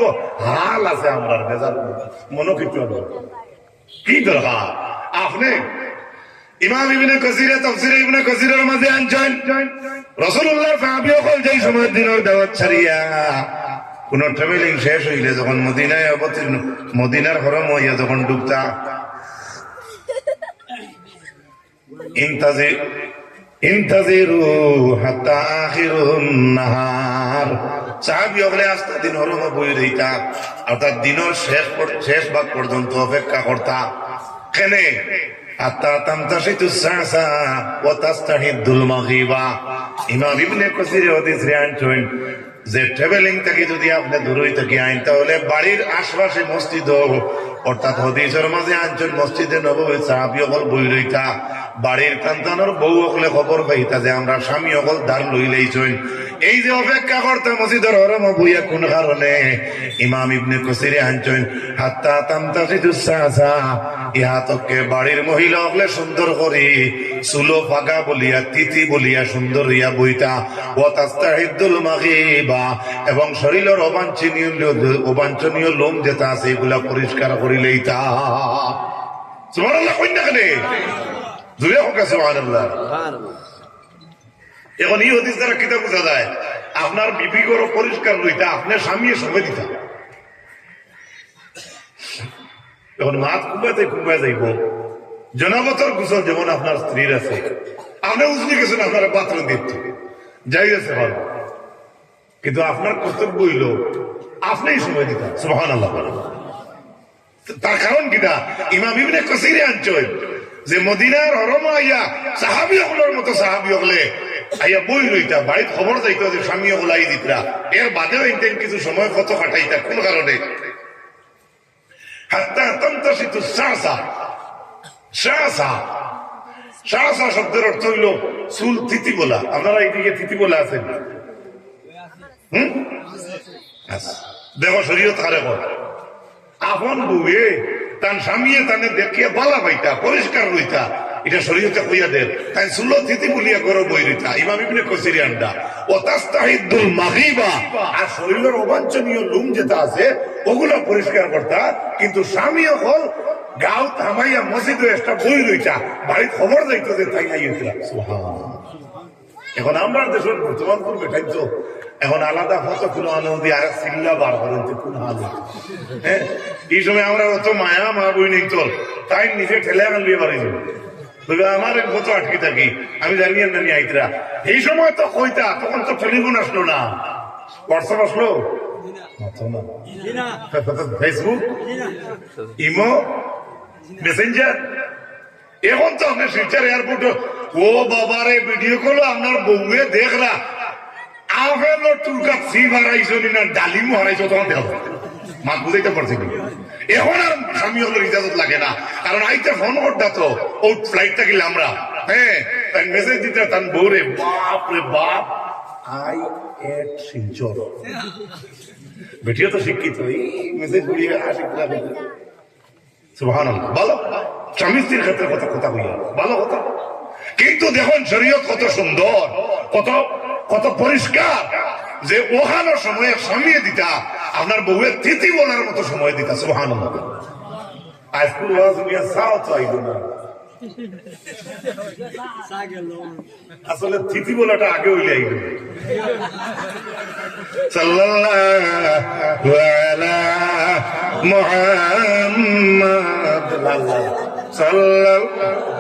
তো হাল আছে আমার বেজার মনো কিছু কি দরকার আপনি ইমাম ইবনে কাসিরে তাফসীরে ইবনে কাসিরের মাঝে আনছেন রাসূলুল্লাহ সাহাবীও যেই সময় দিনের দাওয়াত ছাড়িয়া কোন ট্রাভেলিং শেষ হইলে যখন মদিনায় অবতীর্ণ মদিনার হরম হইয়া যখন ঢুকতা ইনতাজিরু হাত্তা আখিরুন নাহার সাহাবী হলে আস্তে দিন হরম বই রইতা অর্থাৎ দিনের শেষ ভাগ পর্যন্ত অপেক্ষা করতা। কেনে আত্তা তামতাশিতু সাসা ওয়া তাস্তাহিদুল মাগরিবা। ইমাম ইবনে কাসির হাদিস আনছেন যে ট্রাভেলিং থেকে যদি আপনি দূর হইতে কি আইন তাহলে বাড়ির আশপাশে মসজিদ অর্থাৎ হদিসের মাঝে আনছেন মসজিদে নববী সাহাবী হল বই রইতা বাড়ির কান্তানোর বউ হলে খবর পাইতা যে আমরা স্বামী হল দাঁড় লইলেইছেন এই যে অপেক্ষা করতে মসজিদের হরম বইয়া কোন কারণে ইমাম ইবনে কাসির আনছেন হাত্তা তামতাশিতু সাসা ইহাতকে বাড়ির মহিলা হলে সুন্দর করে চুলো ফাঁকা বলিয়া তিথি বলিয়া সুন্দর হইয়া বইতা ও তাস্তাহিদুল মাগরিবা এবং শরীরের অবাঞ্ছনীয় লোম যেটা আছে এগুলা পরিষ্কার করিলেই তা সুবহানাল্লাহ কই না কেনে জুড়ে হোক সুবহানাল্লাহ। এখন এই হাদিস দ্বারা কিতা বোঝা যায় আপনার বিবি গরো পরিষ্কার রইতা আপনার স্বামী সময় দিতা। এখন মাছ কুম্বায় যাইব জনাবতর গুছল যেমন আপনার স্ত্রীর আছে আপনি উজনি গেছেন আপনার বাথরুম দিত যাই গেছে ভালো কিন্তু আপনার কর্তব্য হইল আপনি সময় দিতা সুবহানাল্লাহ। তার কারণ কিনা ইমাম ইবনে কাসির আনছেন যে মদিনার হরম আইয়া সাহাবী হলের মতো সাহাবী হলে আইয়া বই রইতা বাড়ির খবর যাইতো যে স্বামী হলাই দিতরা এর বাদেও ইনতেন কিছু সময় কত কাটাইতা কোন কারণে হাত্তা তামতাশিতু সাসা সাসা সাসা শব্দের অর্থ হইল চুল তিথি বলা। আপনারা এইদিকে তিথি বলা আছেন দেখো শরীয়ত হারে আপন বউয়ে তার স্বামী তানে দেখিয়া বালা পাইতা পরিষ্কার রইতা এটা শরীয়তে কইয়া দেন তাই সুলো তিথি বলিয়া করো বইরিতা ইমাম ইবনে কসির আন্ডা ও তাস্তাহিদুল মাগিবা আর শরীরের অবাঞ্ছনীয় লুম যেটা আছে ওগুলো পরিষ্কার করতা কিন্তু স্বামী হল গাঁও থামাইয়া মসজিদে একটা বই রইতা বাড়ির খবর যাইতো যে তাই আইয়া এখন আমরা দেশের বর্তমান করবে তাই তো এখন আলাদা ফটো কোনো আনন্দ আর সিল্লা বার করেন কোন হাল হ্যাঁ এই সময় আমরা অত মায়া মা বই নেই চল তাই নিজে ঠেলে আনলিয়ে পারি তবে আমার কত আটকে থাকি আমি জানি না জানি আইতরা এই সময় তো কইতা তখন তো টেলিফোন আসলো না হোয়াটসঅ্যাপ আসলো ফেসবুক ইমো মেসেঞ্জার এখন তো আপনার শিলচর এয়ারপোর্ট ও বাবারে ভিডিও কল আপনার বউয়ে দেখলা আপেল টুলকা সিম হারাইছো না ডালিম হারাইছো তখন দেখ মাত বুঝাইতে পারছি কি এখন আর স্বামী হলো ইজাজত লাগে না কারণ আইতে ফোন করতা তো ও ফ্লাইটটা গেলে আমরা হ্যাঁ তাই মেসেজ দিতে তার বউরে বাপ রে বাপ আই এট শিলচর বেটিও তো শিক্ষিত এই মেসেজ করিয়ে শিক্ষিত সুবহানাল্লাহ ভালো স্বামী স্ত্রীর ক্ষেত্রে কথা কথা হইয়া ভালো কথা কিন্তু দেখুন শরীয়ত কত সুন্দর কত কত পরিষ্কার যে ওখানো সময়ে সময় দিতা আপনার বউয়ের তিথি বলার মতো সময় দিতা সুবহানাল্লাহ আজকুল ওয়াজ মিয়া সাও চাইলো না আসলে তিথি বলাটা আগে হইলে আইলো সাল্লাল্লাহু আলা মুহাম্মদ সাল্লাল্লাহু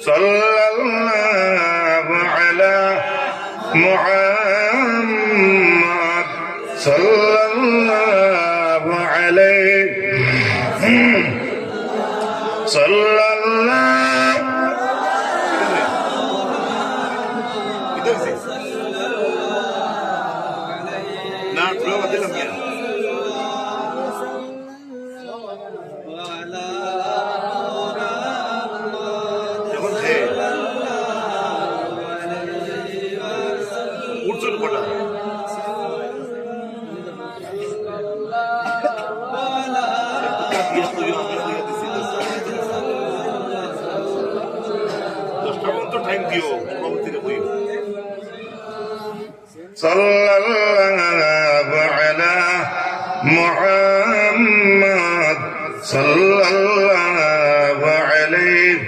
sallallahu ala Muhammad sallallahu alayhi sallallahu na prueba de la mía sallallahu ala Muhammad sallallahu alayhi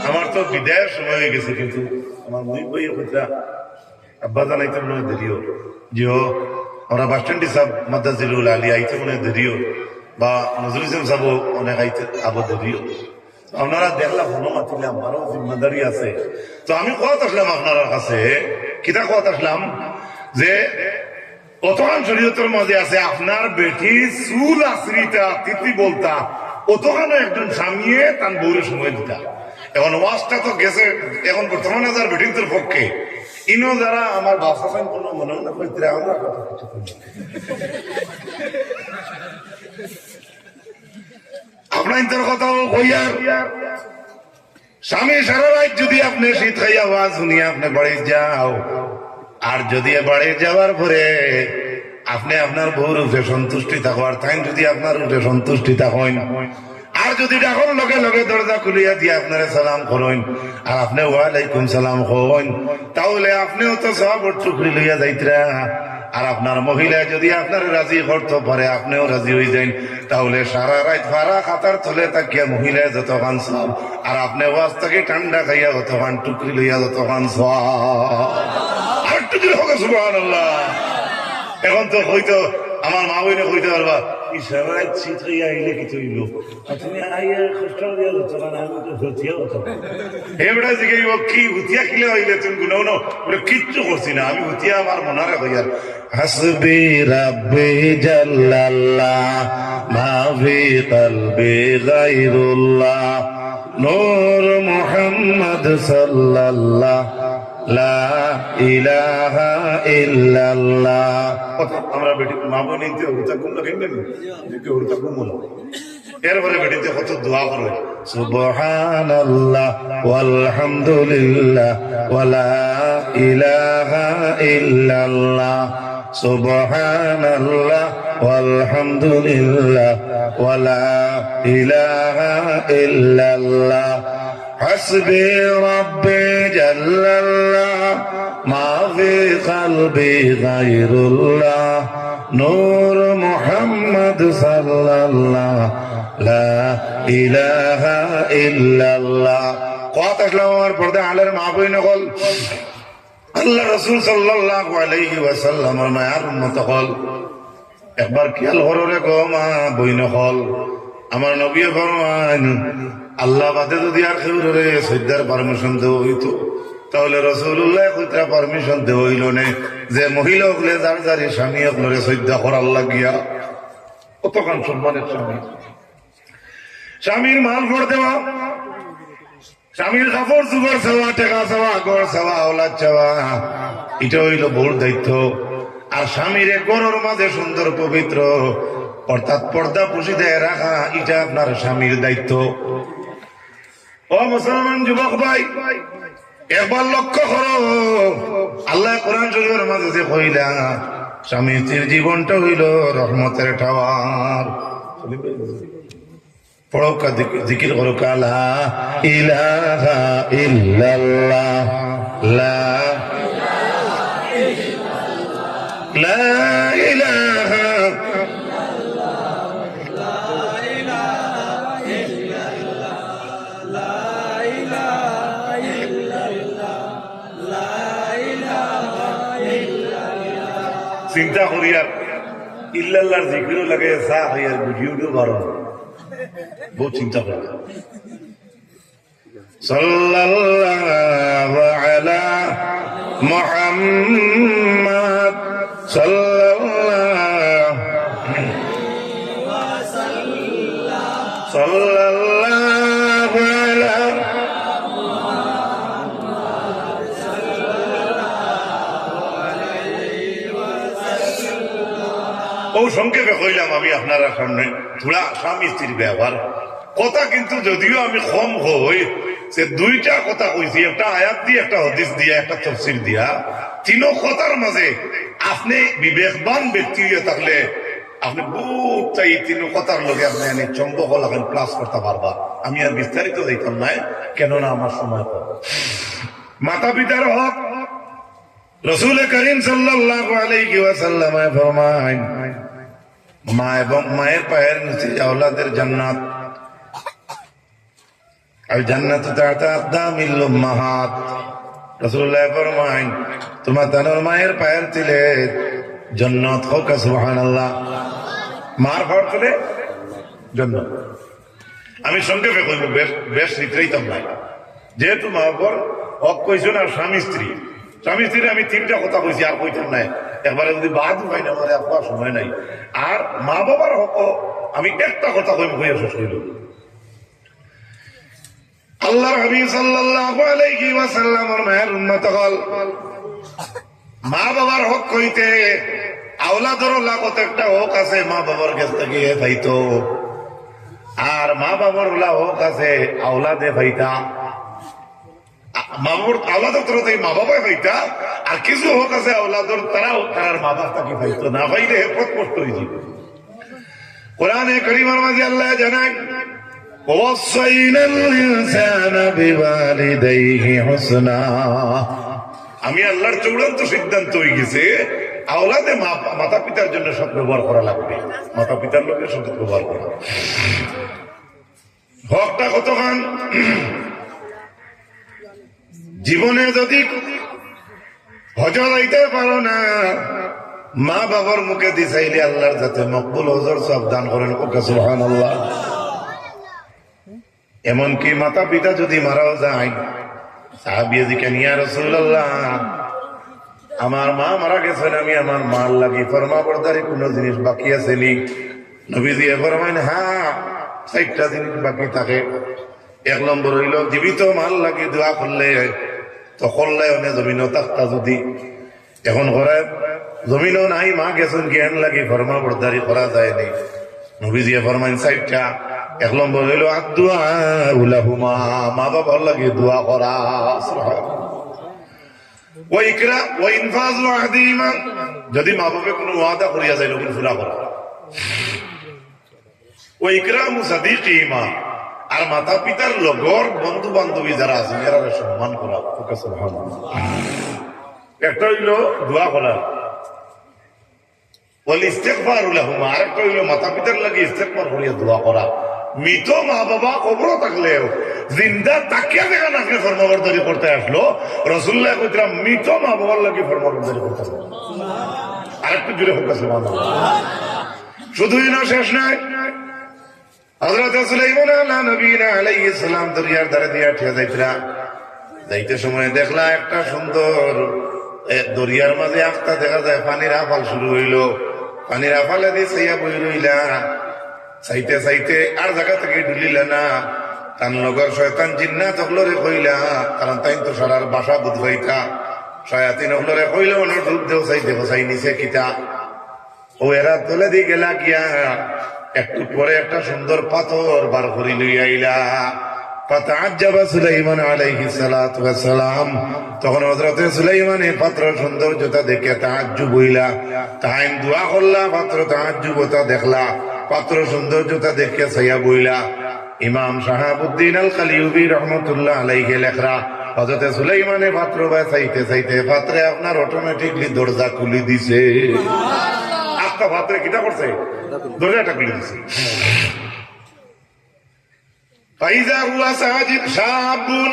আমার তো বিদায়ের সময় হয়ে গেছে কিন্তু আমার মুই বই কথা আব্বা জানাইতে মনে হয় দেরিও যে আমরা বাস স্ট্যান্ডে সব মাদ্রাসিরুল আলী আইতে মনে হয় দেরিও বা নজরুল ইসলাম সাহেব অনেক আইতে আবো দেরিও আপনারা দেখলাম মনে মাতিলে আমারও জিম্মাদারি আছে তো আমি কত আসলাম আপনার কাছে কিতা কত আসলাম যে অতখান শরীয়তের মাঝে আছে আপনার বেটি চুল আশ্রিতা তিথি বলতা অতখানে একজন স্বামীয়ে তার বউরে সময় দিতা এখন ওয়াজটা তো গেছে এখন বর্তমানে যার বেটিদের পক্ষে ইনো যারা আমার বাসা কোনো মনে না করতে আমরা কথা কিছু আপনার ইন্টার কথাও কইয়ার স্বামী সারা রাত যদি আপনি শীত খাইয়া আওয়াজ শুনিয়া আপনি বাড়ি যাও আর যদি বাড়ি যাওয়ার পরে আপনি আপনার বউর উঠে সন্তুষ্টি থাকো আর তাই যদি আপনার উঠে সন্তুষ্টি থাকেন আর যদি ডাকর লগে লগে দরজা খুলিয়া দিয়ে আপনারা সালাম করেন আর আপনি ওয়ালাইকুম সালাম কইন তাহলে আপনিও তো সব টুকরি লইয়া যাইতরা আর আপনার মহিলা যদি আপনার রাজি করতে পারে আপনিও রাজি হয়ে যান তাহলে সারা রাত ফারা খাতার তলে তাকিয়া মহিলা যতক্ষণ সব আর আপনি ওয়াজ থেকে ঠান্ডা খাইয়া যতক্ষণ টুকরি লইয়া যতক্ষণ সব আর টুকরি হোক সুবহানাল্লাহ এখন তো হয়তো আমার মা বইনে কইতে পারবা সারা রাত শীত খাইয়া আইলে কিছু হইল তুমি আইয়া কষ্ট দিয়া যতক্ষণ আমি তো ভর্তিয়া হতো এবারে জিগাইব কি ভুতিয়া খিলে হইলে তুমি গুনাও না বলে কিচ্ছু করছি না আমি ভুতিয়া আমার মনারে কইয়ার হাসবি রাব্বি জাল্লাল্লাহ মা ফি কলবি গায়রুল্লাহ নূর মুহাম্মদ সাল্লাল্লাহ লা ইলাহা ইল্লাল্লাহ। আমরা বেটি মা বোনিতে উড়তা কুম লাগেন না উড়তা কুম বলো এরপরে বেটিতে কত দোয়া করে সুবহানাল্লাহ ওয়ালহামদুলিল্লাহ ওয়ালা ইলাহা ইল্লাল্লাহ সুবহানাল্লাহ ওয়ালহামদুলিল্লাহ ওয়ালা ইলাহা ইল্লাল্লাহ হাসবি রাব্বি জাল্লাল্লাহ মা ফি কলবি গায়রুল্লাহ নূর মুহাম্মদ সাল্লাল্লাহ লা ইলাহা ইল্লাল্লাহ। কত আসলাম আমার পর্দা আলের মা বইন হল আল্লাহ রাসূল সাল্লাল্লাহু আলাইহি ওয়াসাল্লামের মায়ার উম্মত হল একবার খেয়াল কররে গো মা বইন হল আমার নবী ফরমান আল্লাহ বাদে যদি আর কেউ রে সৈদার পারমিশন দেওয়া হইতো তাহলে রাসূলুল্লাহ কইরা পারমিশন দেওয়া হইল না যে মহিলা হলে যার যারে স্বামী হলে সৈদা করার লাগিয়া কতক্ষণ সম্মানের স্বামী স্বামীর মাল ভর দেওয়া স্বামীর কাপড় চুপড় চাওয়া টেকা চাওয়া গড় চাওয়া ওলাদ চাওয়া এটা হইল বড় দায়িত্ব। আর স্বামীর গড়ের মাঝে সুন্দর পবিত্র অর্থাৎ পর্দা পুষিতে রাখা এটা আপনার স্বামীর দায়িত্ব। ও মুসলমান যুবক ভাই একবার লক্ষ্য করো আল্লাহ কোরআন শরীফের মাঝে যে কইলা স্বামী স্ত্রীর জীবনটা হইল রহমতের টাওয়ার। পড়কা জিকির করো লা ইলাহা ইল্লাল্লাহ লা ইলাহা চিন্তা করি আর ইল্লাল্লাহর জিকিরও লাগে চা খাই আর বুঝিও পারো বহু চিন্তা করে সাল্লাল্লাহু আলা মুহাম্মদ সাল্লাল্লাহু আলা ও সংক্ষেপে কইলাম আমি আপনারা সামনে থোড়া স্বামী স্ত্রীর ব্যবহার কথা কিন্তু যদিও আমি কম হই সে দুইটা কথা কইছি একটা আয়াত দিয়ে একটা হাদিস দিয়া একটা তাফসীর দিয়া তিনো কথার মাঝে আপনি বিবেকবান ব্যক্তি হয়ে থাকলে আপনি বহুত চাই তিনো কথার লগে আপনি এনে চম্বক লাগান প্লাস করতে পারবা। আমি আর বিস্তারিত যাইতাম নাই কেননা আমার সময় কম। মাতা পিতার হক রাসূল করিম সাল্লাল্লাহু আলাইহি ওয়াসাল্লাম ফরমান মা এবং মায়ের পায়ের নিচে আওলাদের জান্নাত আর জান্নাত তাতা আকদামিল উম্মাহাত। রাসূলুল্লাহ ফরমান তোমার তানোর মায়ের পায়ের তলে জান্নাত হোক সুবহানাল্লাহ। মার পায়ের তলে জান্নাত। আমি সংক্ষেপে কইব বেশ নিত্রাইতাম নাই যেহেতু মা বাবার হক কইছো না স্বামী স্ত্রী আমি তিনটা কথা কইছি আর কইতাম নাই একবারে যদি বাদ হয় না আমার আর সময় নাই। আর মা বাবার হক আমি একটা কথা কইব কইয়া শেষ হইল। আল্লাহর হাবিব সাল্লাল্লাহু আলাইহি ওয়াসাল্লামের মায়ের উম্মত হল মা বাবার হক কইতে আওলাদের লাগত একটা হক আছে মা বাবার কাছ থেকে পাইতো আর মা বাবার হক আছে আওলাদে পাইতা মামুর আওলাদের তরফ থেকে মা বাবাই পাইতা আর কিছু হোক আছে আওলাদর তারাও তার মা বাপ তাকে পাইতো না পাইলে কত কষ্ট হয়েছিল। কোরআনে কারীমের মাঝে আল্লাহ জানায় ওয়াসাইনাল ইনসানা বিওয়ালিদাইহি হুসনা। আমি আল্লাহর চূড়ান্ত সিদ্ধান্ত হয়ে গেছে আওলাদে মাতা পিতার জন্য সৎ ব্যবহার করা লাগবে। মাতা পিতার লোকের সৎ ব্যবহার করা হকটা কতক্ষণ জীবনে যদি হজর আইতে পারো না মা বাবার মুখে দি চাইলে আল্লাহর যাতে মকবুল হজর সব দান করেন সুবহানাল্লাহ। এমনকি মাতা পিতা যদি মারাও যায় সাহাবিয়ে জিজ্ঞাসা ইয়া রাসূলুল্লাহ আমার মা মারা গেছেন আমি আমার মার লাগি ফরমা বরদারি কোন জিনিস বাকি আছে নি? নবীজি ফরমাইন হ্যাঁ 4টা জিনিস বাকি থাকে। 1 নম্বর হইল জীবিত মাল লাগি দোয়া করলে তো করলে অনে জমিনও থাকতা যদি এখন করে জমিনও নাই মা গেছেন জ্ঞান লাগে ফরমা বরদারি করা যায়নি নবীজিয়ে ফরমাইন সাইডটা 1 নম্বর হইল আদুয়া উলাহুমা মা বাবার লাগে দোয়া করা ওয়াইকরা ওয়া ইনফাজু আহদিমা যদি মা বাবা কোনো ওয়াদা করিয়া যায় লোকের পুরা করা ওয়াইকরামু সাদিকিমা আর মাতা পিতার লগর বন্ধু বান্ধবী যারা আছে এরা সম্মান করা সুবহানাল্লাহ একটা হইল দোয়া করা ওয়াল ইস্তিগফারু লাহুমা আরেকটা হইল মাতা পিতার লাগে ইস্তিগফার করিয়া দোয়া করা মৃত মা বাবা কবর থাকলেও জিন্দা তাকিয়া দেখা নাকি ফরমাবরদারি করতে আসলো রাসূলুল্লাহ কইরা মৃত মা বাবার লাগে ফরমাবরদারি করতে আসলো আরেকটু জুড়ে হোক সুবহানাল্লাহ শুধুই না শেষ নাই হযরত সুলাইমান নবীনা আলাইহিস সালাম দরিয়ার ধারে দিয়া ঠিয়া যাইতে সময় দেখলা একটা সুন্দর দরিয়ার মাঝে আখতা দেখা যায় পানির আফাল শুরু হইল পানির আফালে দিয়ে চাইয়া বই রইলা চাইতে চাইতে আর জায়গা থেকে ঢুলিলা না তার লগর শয়তান জিন্নাত হলরে কইলা কারণ তাই তো সারার বাসা বুঝবাইতা শয়াতিন হলরে কইলা ওনার দুধ দেও চাইতে চাই নিচে কিতা ও এরা তোলে দিয়ে গেলা গিয়া একটু পরে একটা সুন্দর পাথর বার করি লই আইলা ফাতাআজ্জাবা সুলাইমান আলাইহিস সালাতু ওয়াস সালাম তখন হযরত সুলাইমানে পাত্র সৌন্দর্যতা দেখে তাআজ্জুব হইলা তাইম দোয়া করলা পাত্র তাআজ্জুবতা দেখলা পাত্র সৌন্দর্যতা দেখে ছায়া বইলা ইমাম শাহাবুদ্দিন আল কালিউবি রহমতুল্লাহ আলাইহি লেখরা হযরত সুলাইমানে পাত্র বাই চাইতে চাইতে পাত্রে আপনার অটোমেটিকলি দরজা খুলে দিছে আস্তা পাত্রে কিটা করছে দরজাটা খুলে দিছে ফাইজা হুয়া সাজিদ শাবুন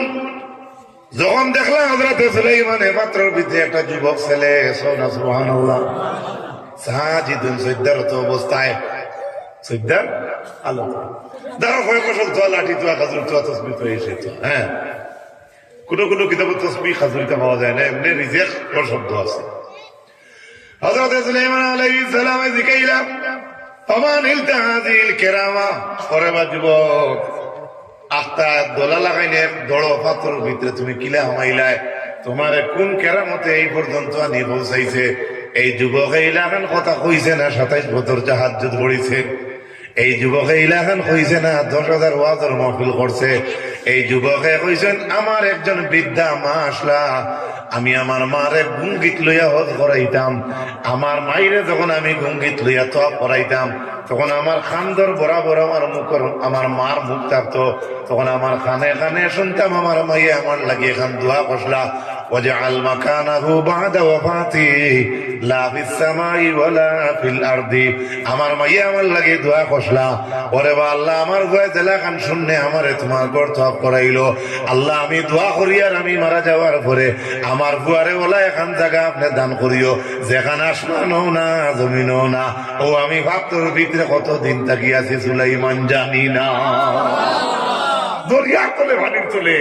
যখন দেখলা হযরত সুলাইমানে পাত্রের ভিতরে একটা যুবক ছেলে সুবহানাল্লাহ সাজিদুন সিজদারত অবস্থায় সিজদার আলো দাঁড়া হয়ে বসল তো লাঠি তো খাজুর তো তসবিহ তো এসেছে হ্যাঁ কোনো কিতাবে তসবিহ খাজুরিতে পাওয়া যায় না এমনি রিজেক্ট শব্দ আছে হযরত সুলাইমান আলাইহিস সালাম জিকাইলা ফামান ইলতাহাজিল কেরামা পরে বা যুবক আখতা দোলা লাগাইনে দড়ো পাথরের ভিতরে তুমি কিলা হামাইলাই তোমার কোন কেরামতে এই পর্যন্ত আনি পৌঁছাইছে এই যুবক এইলাখান কথা কইছে না 27 বছর তাহাজ্জুদ পড়িছে এই যুবকে ইলাখান কইছে না 10,000 ওয়াজের মাহফিল করছে এই যুবকে কইছেন আমার একজন বৃদ্ধা মা আসলা আমি আমার মারে গুঙ্গিত লইয়া হজ করাইতাম আমার মাইরে যখন আমি গুঙ্গিত লইয়া তো করাইতাম তখন আমার খান্দর বরাবর আমার মার মুখ থাকতো তখন আমার খানে খানে শুনতাম আমার মাইয়ে আমার লাগিয়ে খান দোয়া কষলা ওয়াজআল মাকানাহু বাদা ওয়াফাতি লা ফিস সামাই ওয়ালা ফিল আরদি আমার মাইয়ে আমার লাগে দোয়া কষলা ওরে বা আল্লাহ আমার দোয়া জেলা খান শুননে আমারে তোমার ঘর তওয়াব করাইলো আল্লাহ আমি দোয়া করি আর আমি মারা যাওয়ার পরে আমার বুয়ারে ওলা এখান জায়গা আপনি দান করিও যেখানে আসমানও না জমিনও না ও আমি ভাবতোর ভিতরে কতদিন তাকিয়াছি সুলাইমান জানি না দরিয়া তোলে পানির তোলে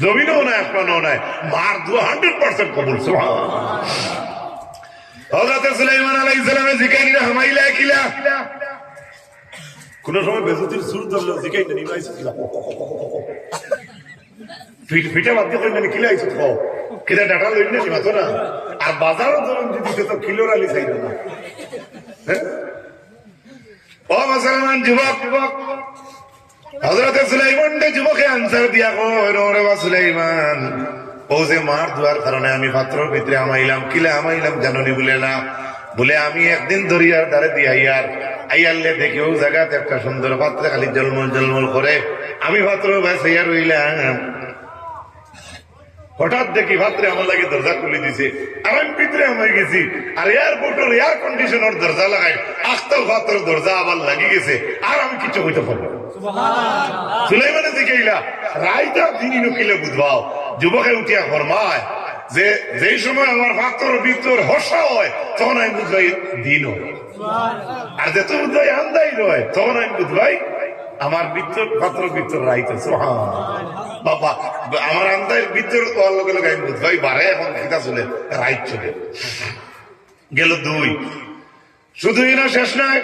জমিনও নাই আসমানও নাই মার দোয়া 100% কবুল সুবহানাল্লাহ হযরত সুলাইমান আলাইহিস সালামের জিকাইরা হামাইলা কিলা কোন সময় বেজুতির সুর ধরলো জিকাইতে নিবাইছে কিলা ফিটা বাদ দিয়ে মানে কিলা আইছো তো কিলা ডাটা লইন না নিবা তো না আর বাজারও ধরুন দিতে তো কিলোর আলি চাই না হ্যাঁ ও মুসলমান যুবক হযরত সুলাইমান দে যুবকে আনসার দিয়া কই রে বা সুলাইমান ও যে মার দুয়ার কারণে আমি পাত্রের ভিতরে আমাইলাম কিলা আমাইলাম জাননি বলে না বলে আমি একদিন দরিয়ার ধারে দিয়ে আইয়ারলে দেখি ও জায়গাতে একটা সুন্দর পাত্রে খালি জলমল করে আমি পাত্র বাসাইয়া রইলাম হঠাৎ দেখি পাত্রে আমার লাগে দরজা খুলে দিছে আর আমি ভিতরে আমার গেছি আর এয়ারপোর্টের এয়ার কন্ডিশনার দরজা লাগাই আখতাল পাত্রের দরজা আবার লাগি গেছে আর আমি কিছু হইতে পারবো সুলাইমানে জিকাইলা রাইতা দিনই নকিলে বুঝবাও যুবকে উঠিয়া ফরমায় যে যেই সময় আমার পাত্রের ভিতর হর্ষা হয় তখন আমি বুঝবাই দিন হয় আর যে তো বুঝবাই আন্দাই নয় তখন আমি বুঝবাই আমার ভিতর পাত্র ভিতর রাইতে বাবা আমার আন্দাই ভিতর তোয়ার লগে লগে আমি বুঝবাই বারে এখন খিতা চলে রাইট চলে গেল 2 শুধুই না শেষ নয়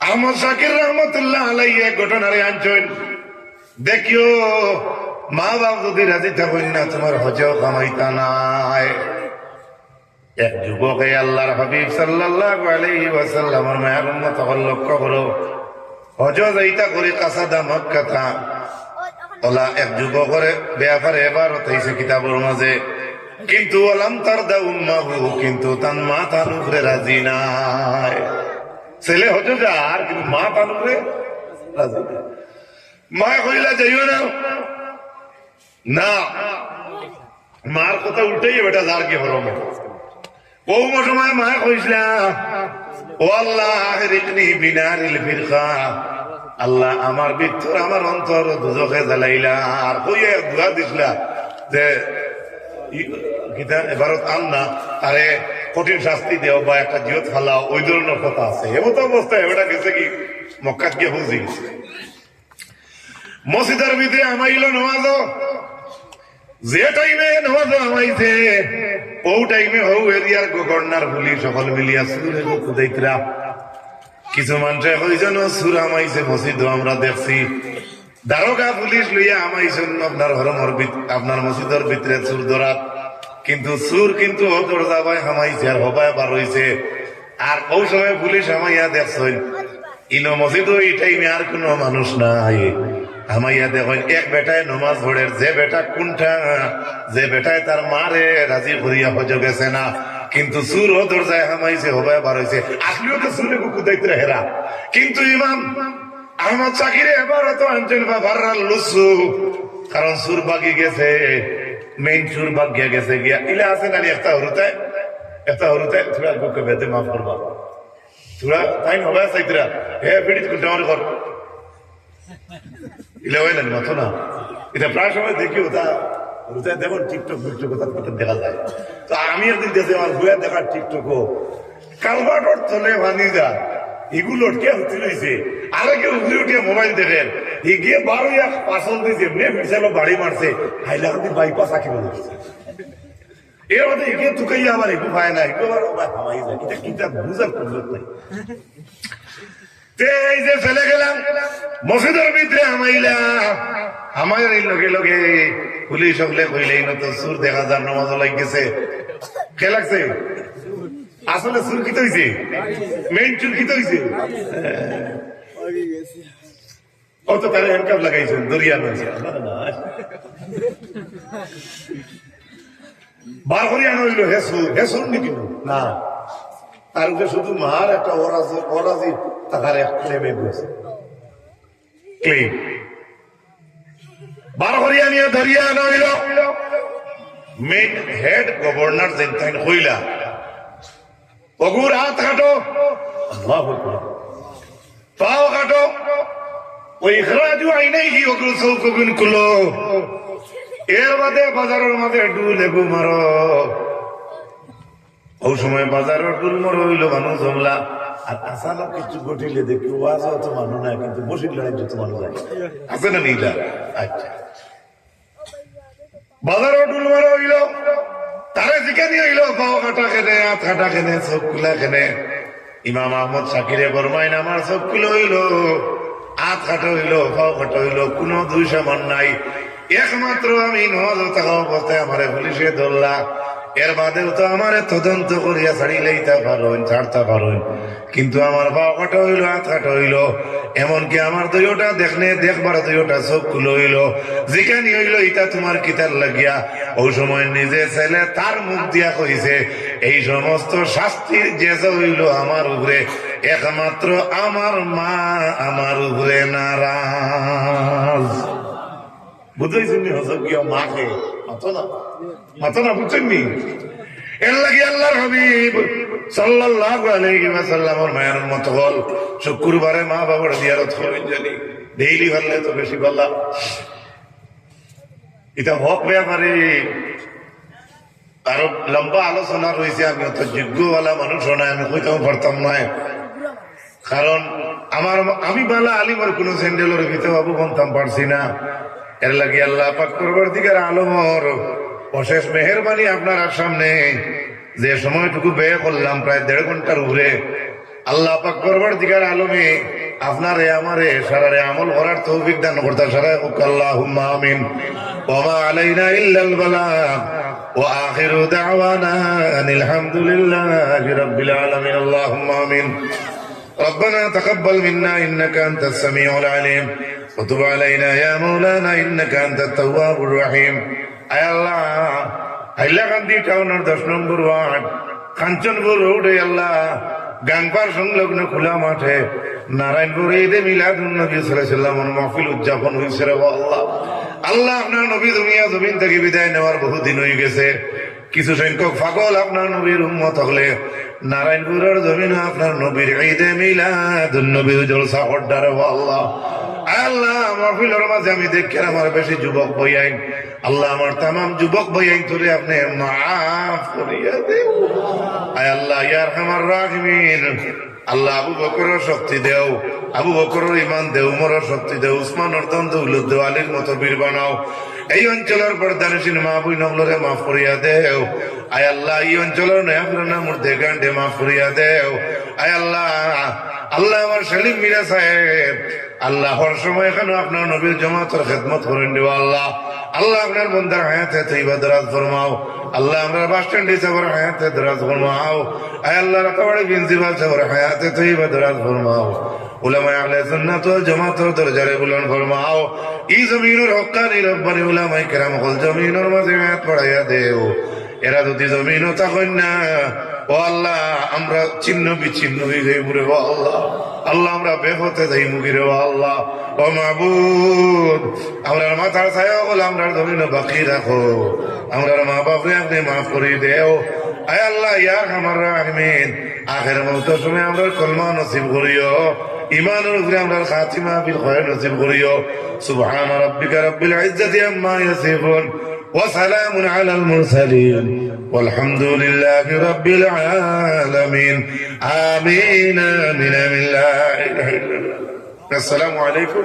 আহমদ শাকির রহমতুল্লাহ আলাইহি এক ঘটনারে আনছেন দেখিও মা বাপ যদি রাজি থাকুন না তোমার হজেও কামাইতা নাই। এক যুবকে আল্লাহর হাবিব সাল্লাল্লাহু আলাইহি ওয়াসাল্লামের মায়ের উম্মত হল লক্ষ্য করো, হজ যাইতা করে কাসাদা মক্কা থা ওলা এক যুবকরে ব্যাপারে এবার হইছে কিতাবের মাঝে, কিন্তু ওলাম তার দা উম্মাহু, কিন্তু তার মা তার উপরে রাজি নাই। ছেলে হজ যার কিন্তু মা তার উপরে রাজি নাই। মা কইলা যাইও না, না মার কথা উল্টাই বেটা যার কি হলো। ও সময় মা কইসলা, ও আল্লাহ রিকনি বিনারিল ফিরকা, আল্লাহ আমার ভিতর আমার অন্তর দুজখে জ্বালাইলা। আর কইয়া দোয়া দিসলা যে এবারত আন না, আরে কঠিন শাস্তি দেও বা একটা জিয়ত ফালাও, ওই ধরনের কথা আছে। এমতো অবস্থায় এবার গেছে কি মক্কাত গিয়ে বুঝি মসজিদের ভিতরে আমাইল নামাজ, যে টাইমে নামাজ আমাইছে ও টাইমে হৌ এরিয়ার গভর্নর পুলিশ সকল মিলিয়া সুরে খুদাইতরা কিছু মানুষে হইজন সুর আমাইছে মসজিদ, আমরা দেখছি দারোগা পুলিশ লইয়া আমাইছেন আপনার হরমর আপনার মসজিদের ভিতরে সুর ধরাত, কিন্তু সুর কিন্তু ও দরজা ভাই হামাইছে আর হবায় বার হইছে। আর ওই সময় পুলিশ আমাইয়া দেখছেন ইনো মসজিদ ওই টাইমে আর কোনো মানুষ নাই, আমাইয়া দেখেন এক বেটায় নমাজ পড়ে, যে বেটা কোনটা যে বেটায় তার মারে রাজি করিয়া হজ গেছে না, কিন্তু সুর ও দরজায় হামাইছে হবায় বার হইছে। আসলেও তো সুরে কুকুদাইতে হেরা, কিন্তু ইমাম আহমদ শাকিরে এবার তো আনছেন বাবার লুসু, কারণ সুর বাগি গেছে, মেইন সুর বাগিয়া গেছে গিয়া ইলে আছে না একটা হরুতে থোড়া বুকে বেঁধে মাফ করবা থোড়া তাই হবে চাইতরা হে পিড়িত কোনটা আমার ঘর ইলে হয় না মাথো না। এটা প্রায় সময় দেখি ওটা দেখুন টিকটক দেখা যায়। তো আমি একদিন দেখছি আমার বইয়া দেখার টিকটকও কালভার্ট চলে ভানি যা এগুলো কে হতে রয়েছে, আরে কেউ উঠে উঠে মোবাইল দেখেন এগিয়ে 12 পাসল দিয়েছে মেয়ে বিশালো বাড়ি মারছে হাইলাকান্দি বাইপাস আঁকি বলেছে। এর মধ্যে এগিয়ে তুকাইয়া আবার একটু পায় না, একটু আবার হামাই যায়, এটা কিতাব বুঝার প্রয়োজন নাই। এই যে ফেলে গেলাম মসজিদের ভিতরে হামাইলা, আমার এই লগে লগে পুলিশ সকলে কইলেই না তো সুর দেখা যার নামাজ লাগছে কে লাগছে। আসলে সুরক্ষিত হয়েছে, মেইন সুরক্ষিত হয়েছে, অত তারা হ্যান্ডকাপ লাগাইছেন দরিয়া নয়েছে বার করিয়া নইল হেসুর নাকি না, তার উপরে শুধু মার একটা অরাজি টাকার এক ক্লেমে বলছে ক্লেম বার করিয়া নিয়ে ধরিয়া নইল মেইন হেড গভর্নর যেন হইলা অগুর হাত কাটো পাও কাটো ওই খরাজু আইনাই কি অগুর চৌকগুন খুলো, এর বাদে বাজারের মাঝে ডুল এগু মারো। ওই সময় বাজারের ডুল মারো হইল মানুষ জমলা, আর আসানো কিছু ঘটিলে দেখি ওয়াজ অত মানুষ না, কিন্তু বসির লড়াই যত মানুষ আছে না নিলা। আচ্ছা বাজারের ডুল মারো হইল, তারে জিজ্ঞানি হইল পাও কাটা কেনে হাত কাটা কেনে চোখ খুলা কেনে। ইমাম আহমদ শাকিরে বরমাইন আমার চোখ খুলে হইল, হাত কাটা হইল, পাও কাটা হইল, কোনো দুই সামান নাই, একমাত্র আমি নজ থাকা অবস্থায় আমার পুলিশে ধরলা, এর বাদেও তো আমার তদন্ত করিয়া ছাড়িলেই তা পারেন ছাড়তে পারেন, কিন্তু আমার পাও কাটা হইল, হাত কাটা হইল, এমনকি আমার দুইটা দেখবার দুইটা চোখ খুলে হইল, যেখানে হইল এটা তোমার কিতার লাগিয়া। ওই সময় নিজে ছেলে তার মুখ দিয়া কইছে এই সমস্ত শাস্তির যে হইল আমার উপরে, একমাত্র আমার মা আমার উপরে নারাজ। বুঝাইছেন মাকে মাথো না বুঝছেননি। এর লাগে আল্লাহর হাবিব সাল্লাল্লাহু আলাইহি ওয়াসাল্লামের মায়ের মত হল শুক্রবারে মা বাবার জিয়ারত করবেন, জানি ডেইলি ভাললে তো বেশি ভালো। এটা হক ব্যাপারে আরো লম্বা আলোচনা রয়েছে, আমি অত যোগ্যওয়ালা মানুষ নয়, আমি কইতেও পারতাম নয়, কারণ আমি বালা আলিমের কোন স্যান্ডেলের ভিতরে বাবু বনতাম পারছি না। এর লাগে আল্লাহ পাক পরবর্তীকার আলমর অশেষ মেহেরবানি আপনার সামনে যে সময়টুকু ব্যয় করলাম প্রায় 1.5 ঘন্টার উপরে, আল্লাহ পাক পরবর্তীকার আলমে আপনারে আমারে সারারে আমল করার তৌফিক দান করতে সারা আল্লাহুম্মা আমিন। وما علينا إلا البلاغ وآخر دعوانا أن الحمد لله رب العالمين اللهم آمين ربنا تقبل منا إنك أنت السميع العليم وتب علينا يا مولانا إنك أنت التواب الرحيم أي الله হাইলাকান্দি টাউনের 10 নম্বর ওয়ার্ড কাঞ্চনপুর রোডে আল্লাহ গাংপার সংলগ্ন খোলা মাঠে নারায়ণপুর ঈদে মিলাদুন নবী সাল্লাল্লাহু আলাইহি ওয়াসাল্লামের মাহফিল উদযাপন হয়েছে রে আল্লাহ আল্লাহ আপনার নবী দুনিয়া জমিন থেকে বিদায় নেওয়ার বহুদিন হয়ে গেছে কিছু সংখ্যক পাগল আপনার নবীর উম্মত হলে নারায়ণপুরের জমিনে আপনার নবীর ঈদে মিলাদুন নবীর জলসা করডার আল্লাহ আল্লাহ মাহফিলের মাঝে আমি দেখি আমার বেশি যুবক বইয়াইন আল্লাহ আমার তামাম যুবক বইয়াইন তোরে আপনি মাফ করিয়া দেও আয় আল্লাহ ইয়া আরহামার রাহিমিন আল্লাহ আবু বকরের শক্তি দেও আবু বকরের ঈমান দেও উমরের শক্তি দেও উসমানের দন্ত দৌলত দেও আলীর মতো বীর বানাও এই অঞ্চলের পর্দানশীল মা বই নগলরে মাফ করিয়া দেও আয় আল্লাহ এই অঞ্চলের নয়াপুরানা মূর্তি গান্ডে মাফ করিয়া দেও আয় আল্লাহ আল্লাহ আমার সেলিম মিরা সাহেব আল্লাহ হর সময় এখানে আপনার নবীর জমাতের খেদমত করেন দেওয়া আল্লাহ আল্লাহ আপনার বন্দার হায়াতে তৈবা দরাজ ফরমাও আল্লাহ আমরা বাস স্ট্যান্ডে সবর হায়াতে দরাজ ফরমাও আয় আল্লাহ রাতাবাড়ি প্রিন্সিপাল সবর হায়াতে তৈবা দরাজ ফরমাও উলামায়ে আহলে সুন্নাত ওয়াল জামাতের দরজারে বুলন্দ ফরমাও এই জমিনের হক্কানি রব্বানি উলামায়ে কেরাম হল জমিনের মাঝে হায়াত বাড়াইয়া দেও এরা যদি জমিনও থাকেন না ও আল্লাহ আমরা ছিন্ন বিচ্ছিন্ন হয়ে যাই মুরে ও আল্লাহ আল্লাহ আমরা বেহতে যাই মুগিরে ও আল্লাহ ও মাহবুব আমরার মাথার ছায়া বলে আমরা জমিন বাকি রাখো আমরার মা বাপরে আপনি মাফ করে দেও আয় আল্লাহ ইয়া আমার রাহিমিন আখের মৌতের সময় আমরা কলমা নসিব করিও ইমানের উপরে আমরা খাতিমা বিল খায়র নসিব করিও সুবহান রাব্বিকা রাব্বিল ইজ্জাতি আম্মা ইয়াসিফুন وسلام على المرسلين والحمد لله رب العالمين آمين آمين آمين لا إله إلا الله السلام عليكم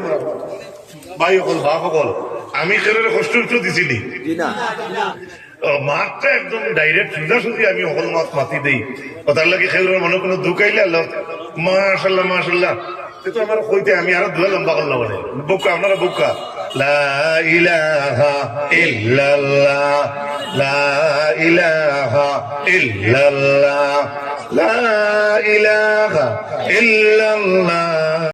ভাই বল বাবা বল আমি খেলের কষ্ট একটু দিছিনি মাঠটা একদম ডাইরেক্ট সোজাসুজি আমি অকল মাছ মাতি দেই কথার লাগে খেলের মনে কোনো দুকাইলে আল্লাহ মাশাল্লাহ মাশাল্লাহ তো আমার কইতে আমি আরো দুয়া লম্বা করলাম মানে বুকা আপনারা বুকা লা ইলাহা ইল্লাল্লাহ লা ইলাহা ইল্লাল্লাহ লা ইলাহা ইল্লাল্লাহ